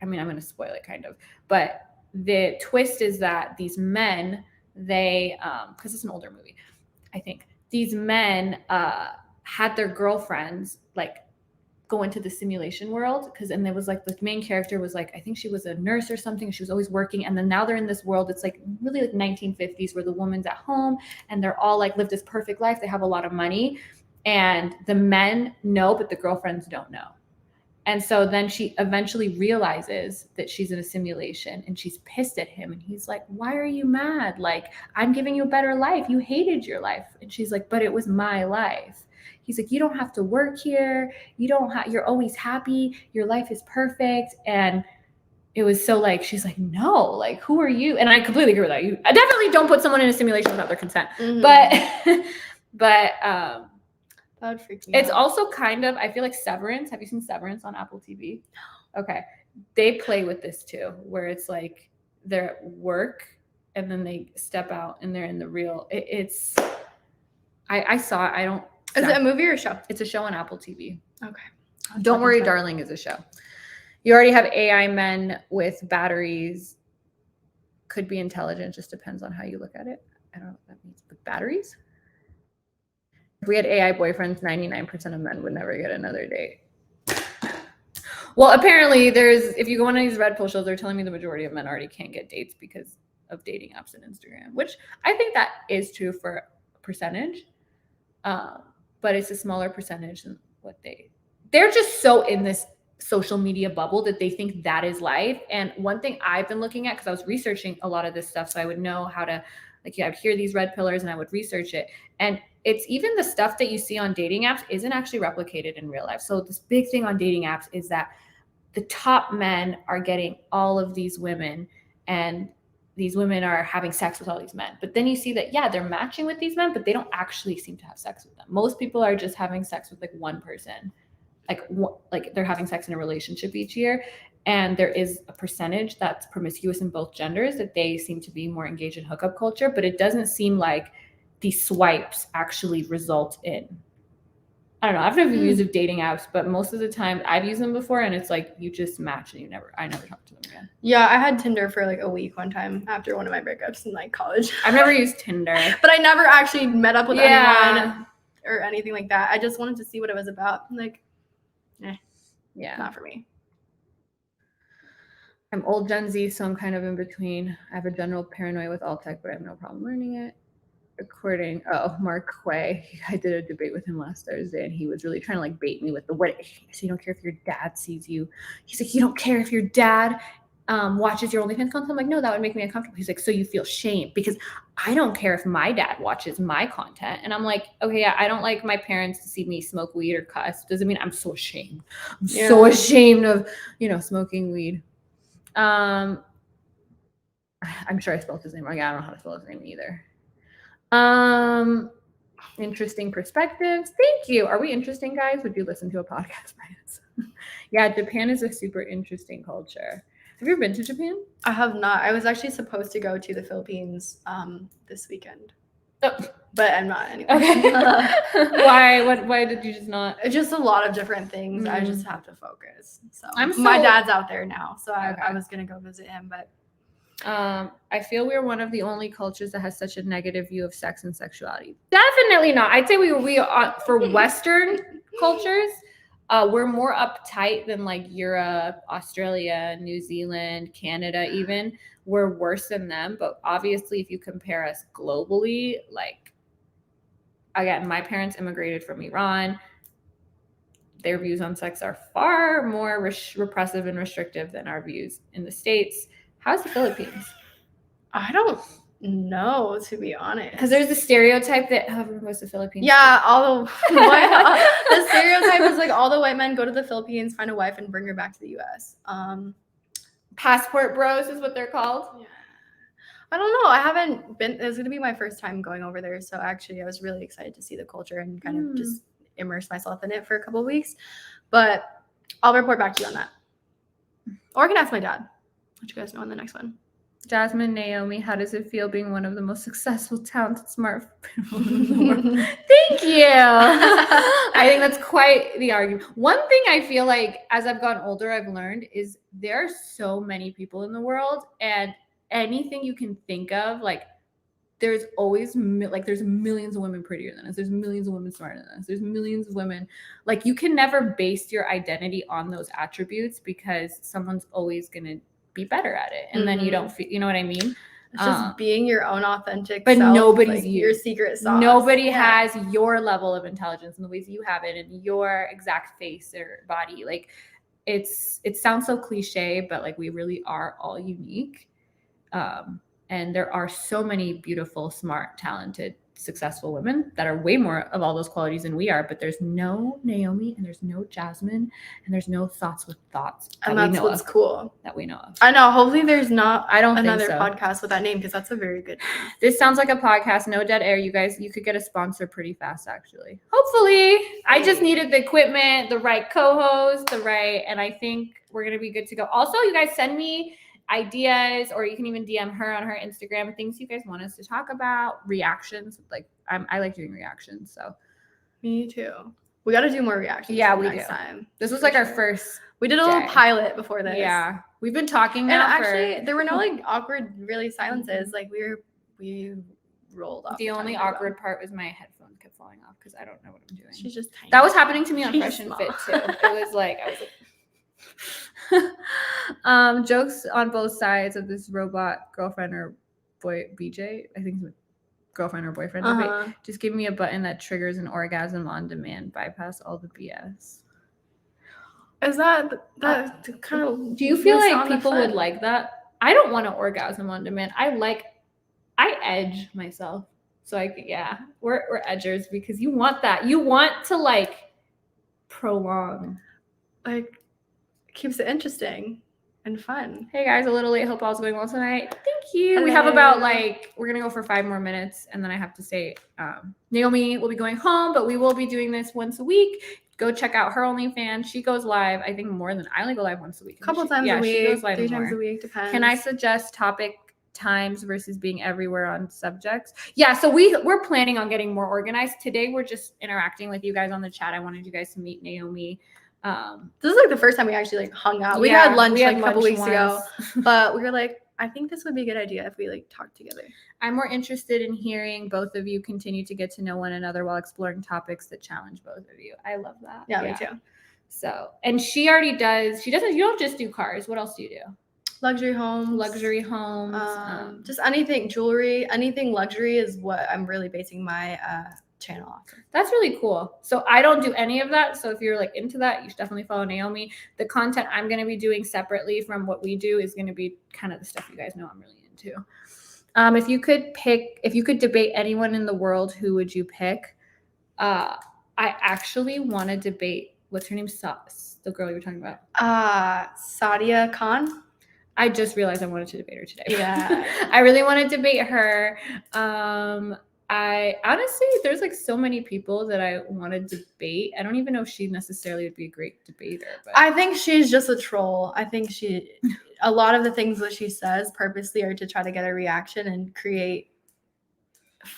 A: I mean, I'm going to spoil it kind of, but the twist is that these men, they, because it's an older movie, I think, these men had their girlfriends like go into the simulation world and there was like the main character was like, I think she was a nurse or something. She was always working. And then now they're in this world. It's like really like 1950s where the woman's at home and they're all like live this perfect life. They have a lot of money and the men know, but the girlfriends don't know. And so then she eventually realizes that she's in a simulation and she's pissed at him. And he's like, why are you mad? Like, I'm giving you a better life. You hated your life. And she's like, but it was my life. He's like, you don't have to work here. You're always happy. Your life is perfect. And it was so like, she's like, no, like, who are you? And I completely agree with that. I definitely don't put someone in a simulation without their consent. Mm-hmm. But
B: that would freak me
A: it's
B: out.
A: Also kind of, I feel like Severance. Have you seen Severance on Apple TV? No. Okay. They play with this too, where it's like they're at work and then they step out and they're in the real. I saw it. I don't.
B: Is it a movie or a show?
A: It's a show on Apple TV.
B: Okay.
A: Don't Worry, Darling is a show. You already have AI men with batteries. Could be intelligent. Just depends on how you look at it. I don't know what that means. But batteries? If we had AI boyfriends, 99% of men would never get another date. Well, apparently if you go on these red pill shows, they're telling me the majority of men already can't get dates because of dating apps and Instagram, which I think that is true for a percentage. But it's a smaller percentage than what they're just so in this social media bubble that they think that is life. And one thing I've been looking at, because I was researching a lot of this stuff, so I would know how to, like, I'd hear these red pillars and I would research it. And it's even the stuff that you see on dating apps isn't actually replicated in real life. So this big thing on dating apps is that the top men are getting all of these women and these women are having sex with all these men. But then you see that, yeah, they're matching with these men, but they don't actually seem to have sex with them. Most people are just having sex with like one person, like they're having sex in a relationship each year. And there is a percentage that's promiscuous in both genders that they seem to be more engaged in hookup culture, but it doesn't seem like these swipes actually result in, I don't know, I've never used dating apps, but most of the time I've used them before and it's like you just match and I never talk to them again.
B: Yeah, I had Tinder for like a week one time after one of my breakups in like college.
A: I've never used Tinder.
B: But I never actually met up with anyone or anything like that. I just wanted to see what it was about. Like, not for me.
A: I'm old Gen Z, so I'm kind of in between. I have a general paranoia with all tech, but I have no problem learning it. According, Mark Quay, I did a debate with him last Thursday, and he was really trying to like bait me with the what. So you don't care if your dad sees you. He's like, you don't care if your dad watches your OnlyFans content. I'm like, no, that would make me uncomfortable. He's like, so you feel shame? Because I don't care if my dad watches my content. And I'm like, okay, yeah, I don't like my parents to see me smoke weed or cuss. Doesn't mean I'm so ashamed. I'm so ashamed of, smoking weed. I'm sure I spelled his name wrong. Yeah, I don't know how to spell his name either. Interesting perspectives. Thank you. Are we interesting, guys? Would you listen to a podcast by us? Yeah, Japan is a super interesting culture. Have you ever been to Japan?
B: I have not. I was actually supposed to go to the Philippines this weekend.
A: Oh.
B: But I'm not anyway.
A: Okay. Why? Why did you just not?
B: Just a lot of different things. I just have to focus. So
A: my
B: dad's out there now, so I was gonna go visit him, but
A: I feel we're one of the only cultures that has such a negative view of sex and sexuality. Definitely not. I'd say we are, for Western cultures, we're more uptight than like Europe, Australia, New Zealand, Canada even. We're worse than them. But obviously, if you compare us globally, like, again, my parents immigrated from Iran. Their views on sex are far more repressive and restrictive than our views in the States. How's the Philippines?
B: I don't know, to be honest.
A: Because there's the stereotype that everyone goes to the Philippines.
B: Yeah, the stereotype is like all the white men go to the Philippines, find a wife, and bring her back to the U.S.
A: Passport bros is what they're called.
B: Yeah. I don't know. I haven't been. It was going to be my first time going over there, so actually I was really excited to see the culture and kind of just immerse myself in it for a couple of weeks. But I'll report back to you on that. Or I can ask my dad. Let you guys know in the next one.
A: Jasmine, Naomi, how does it feel being one of the most successful, talented, smart people in the world? Thank you. I think that's quite the argument. One thing I feel like as I've gotten older, I've learned is there are so many people in the world, and anything you can think of, like there's always there's millions of women prettier than us. There's millions of women smarter than us. There's millions of women. Like you can never base your identity on those attributes because someone's always going to be better at it, and then you don't feel, you know what I mean?
B: It's just being your own authentic
A: but
B: self,
A: nobody's
B: like your secret sauce.
A: Nobody has your level of intelligence in the ways you have it and your exact face or body. Like it sounds so cliche, but like we really are all unique, and there are so many beautiful, smart, talented, successful women that are way more of all those qualities than we are, but there's no Naomi and there's no Jasmine and there's no Thoughts with Thoughts.
B: And that's what's cool.
A: That we know of.
B: I know. Hopefully there's not another
A: think so.
B: podcast with that name, because that's a very good name.
A: This sounds like a podcast. No dead air. You guys, you could get a sponsor pretty fast, actually. Hopefully. I just needed the equipment, the right co-host, and I think we're going to be good to go. Also, you guys send me ideas, or you can even DM her on her Instagram, things you guys want us to talk about, reactions. Like I like doing reactions, so
B: me too. We got to do more reactions.
A: Yeah, we
B: next
A: do.
B: Time.
A: This was like our first.
B: We did a little pilot before this.
A: Yeah, we've been talking
B: and
A: now.
B: Actually, there were no like awkward, really silences. Like we rolled off.
A: The only awkward part was my headphones kept falling off because I don't know what I'm doing.
B: She's just tiny.
A: That was happening to me on Fresh and Fit too. It was like I was like. Jokes on both sides of this robot girlfriend or boy BJ. I think it's girlfriend or boyfriend. Just give me a button that triggers an orgasm on demand. Bypass all the BS.
B: Is that kind of?
A: Do you feel like people would like that? I don't want to orgasm on demand. I edge myself. So we're edgers because you want that. You want to like prolong.
B: Like keeps it interesting and fun.
A: Hey guys, a little late. Hope all's going well tonight. Thank you. Hello. We have about we're gonna go for 5 more minutes, and then I have to say Naomi will be going home, but we will be doing this once a week. Go check out her OnlyFans. She goes live, I think more than I only go live once a week.
B: A couple times a week. She goes live 3 times a week, depends.
A: Can I suggest topic times versus being everywhere on subjects? Yeah, so we're planning on getting more organized. Today we're just interacting with you guys on the chat. I wanted you guys to meet Naomi.
B: This is like the first time we actually like hung out. We had lunch a couple weeks ago, but we were like, I think this would be a good idea if we like talked together.
A: I'm more interested in hearing both of you continue to get to know one another while exploring topics that challenge both of you. I love that.
B: Yeah, me too.
A: So, and she already does. She doesn't. You don't just do cars. What else do you do?
B: Luxury homes.
A: Just
B: just anything, jewelry, anything luxury is what I'm really basing my channel off.
A: That's really cool. So I don't do any of that. So if you're like into that, you should definitely follow Naomi. The content I'm going to be doing separately from what we do is going to be kind of the stuff you guys know I'm really into. If you could debate anyone in the world, who would you pick? I actually want to debate, what's her name? The girl you were talking about.
B: Sadia Khan.
A: I just realized I wanted to debate her today.
B: Yeah.
A: I really want to debate her. I honestly, there's like so many people that I want to debate. I don't even know if she necessarily would be a great debater. But
B: I think she's just a troll. I think a lot of the things that she says purposely are to try to get a reaction and create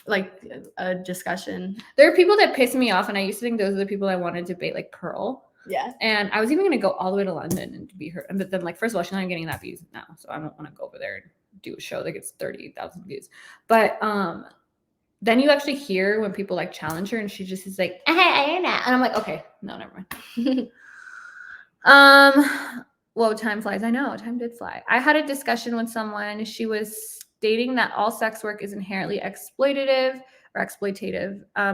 B: like a discussion.
A: There are people that piss me off, and I used to think those are the people I want to debate, like Pearl.
B: Yeah.
A: And I was even going to go all the way to London and be her. But then, like, first of all, she's not even getting that views now. So I don't want to go over there and do a show that gets 30,000 views. But then you actually hear when people like challenge her and she just is like, hey, I ain't that. And I'm like, okay, no, never mind. Whoa, time flies. I know, time did fly. I had a discussion with someone. She was stating that all sex work is inherently exploitative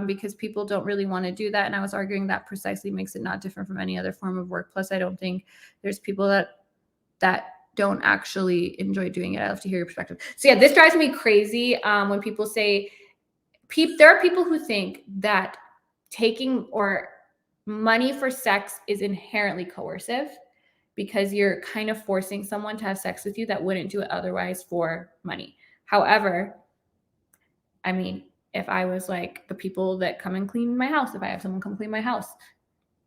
A: because people don't really want to do that. And I was arguing that precisely makes it not different from any other form of work. Plus, I don't think there's people that don't actually enjoy doing it. I love to hear your perspective. So yeah, this drives me crazy when people say, there are people who think that taking or money for sex is inherently coercive because you're kind of forcing someone to have sex with you that wouldn't do it otherwise for money. However, I mean, if I was like the people that come and clean my house, if I have someone come clean my house,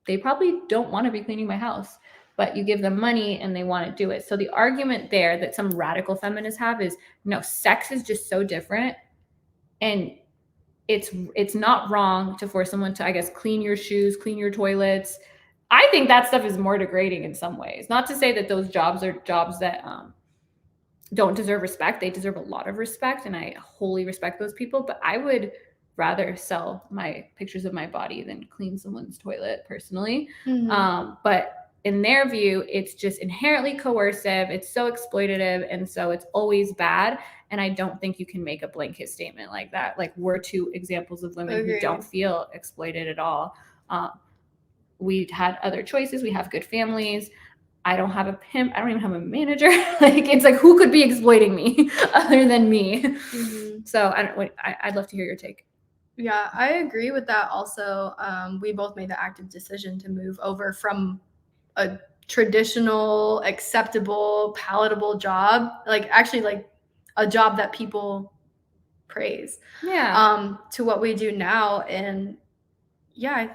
A: they probably don't want to be cleaning my house, but you give them money and they want to do it. So the argument there that some radical feminists have is, no, sex is just so different. And it's not wrong to force someone to, I guess, clean your shoes, clean your toilets. I think that stuff is more degrading in some ways. Not to say that those jobs are jobs that don't deserve respect. They deserve a lot of respect, and I wholly respect those people. But I would rather sell my pictures of my body than clean someone's toilet personally.
B: Mm-hmm.
A: But in their view, it's just inherently coercive. It's so exploitative, and so it's always bad. And I don't think you can make a blanket statement like that. Like, we're two examples of women who don't feel exploited at all. We had other choices. We have good families. I don't have a pimp. I don't even have a manager. Like, it's like, who could be exploiting me other than me?
B: Mm-hmm.
A: So I'd love to hear your take.
B: Yeah, I agree with that. Also, we both made the active decision to move over from a traditional, acceptable, palatable job, like actually like a job that people praise, to what we do now. And yeah, I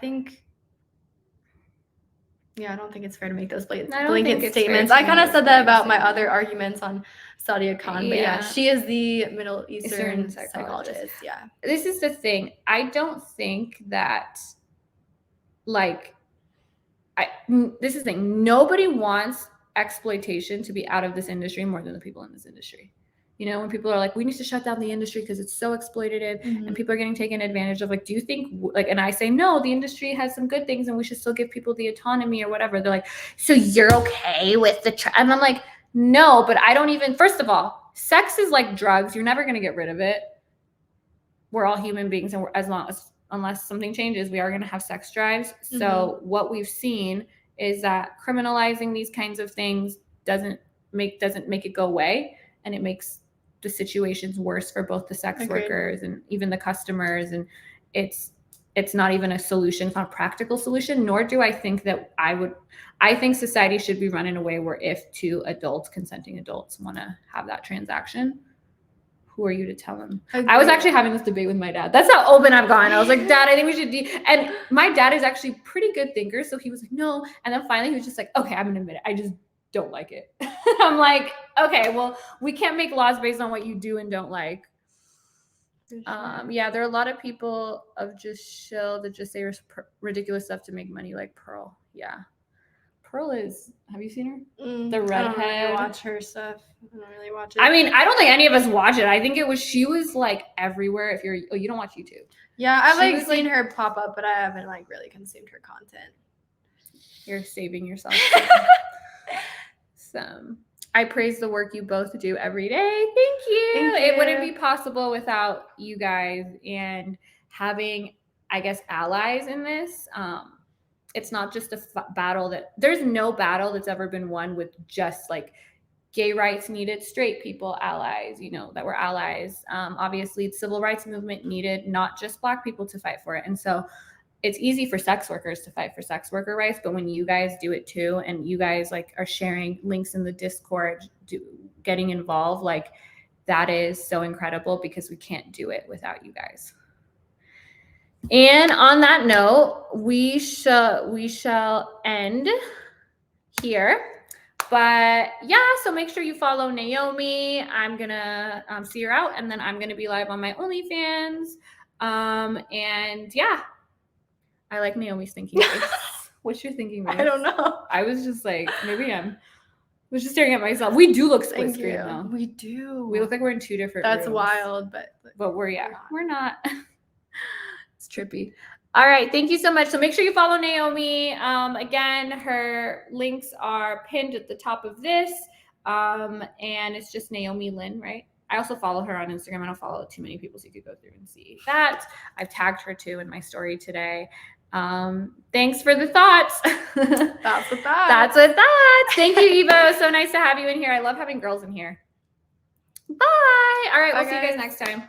B: don't think it's fair to make those blanket statements. I kind of said that about my other arguments on Sadia Khan, but yeah, she is the Middle Eastern psychologist. Yeah.
A: This is the thing. I don't think that, like, this is the thing. Nobody wants exploitation to be out of this industry more than the people in this industry. You know, when people are like, we need to shut down the industry because it's so exploitative, and people are getting taken advantage of. Like, do you think, like, and I say, no, the industry has some good things and we should still give people the autonomy or whatever. They're like, so you're okay with and I'm like, no, but I don't even, first of all, sex is like drugs. You're never going to get rid of it. We're all human beings, and unless something changes, we are going to have sex drives. So what we've seen is that criminalizing these kinds of things doesn't make it go away, and it makes the situations worse for both the sex workers and even the customers. And it's not even a solution. It's not a practical solution, nor do I think that I think society should be run in a way where if two consenting adults want to have that transaction, who are you to tell them? I was actually having this debate with my dad. That's how open I've gone. I was like, Dad, I think we should and my dad is actually a pretty good thinker. So he was like, no. And then finally he was just like, okay, I'm going to admit it. I just don't like it. I'm like, okay, well, we can't make laws based on what you do and don't like. Yeah, there are a lot of people of just shill that just say ridiculous stuff to make money, like Pearl. Yeah. Pearl is, have you seen her? The redhead.
B: I don't really watch her stuff. I don't really watch it.
A: I mean, I don't think any of us watch it. I think she was like everywhere. You don't watch YouTube.
B: Yeah, I've seen her pop up, but I haven't like really consumed her content.
A: You're saving yourself. So I praise the work you both do every day. Thank you. It wouldn't be possible without you guys and having I guess, allies in this. It's not just a battle there's no battle that's ever been won with just like gay rights needed straight people allies, that were allies. Obviously, the civil rights movement needed not just Black people to fight for it. And so it's easy for sex workers to fight for sex worker rights, but when you guys do it too, and you guys like are sharing links in the Discord, getting involved, like that is so incredible because we can't do it without you guys. And on that note, we shall end here. But yeah, so make sure you follow Naomi. I'm gonna see her out, and then I'm gonna be live on my OnlyFans. And yeah, I like Naomi's thinking face. What's your thinking face?
B: I don't know.
A: I was just like, maybe I was just staring at myself. We do look split screen though.
B: We do.
A: We look like we're in two different
B: That's
A: rooms.
B: wild, but
A: we're not. It's trippy. All right, thank you so much. So make sure you follow Naomi. Again, her links are pinned at the top of this. And it's just Naomi Lynn, right? I also follow her on Instagram. I don't follow too many people, so you could go through and see that. I've tagged her too in my story today. Thanks for the thoughts.
B: That's with that.
A: That's with that. Thank you, Evo. So nice to have you in here. I love having girls in here. Bye. All right, we'll see you guys next time.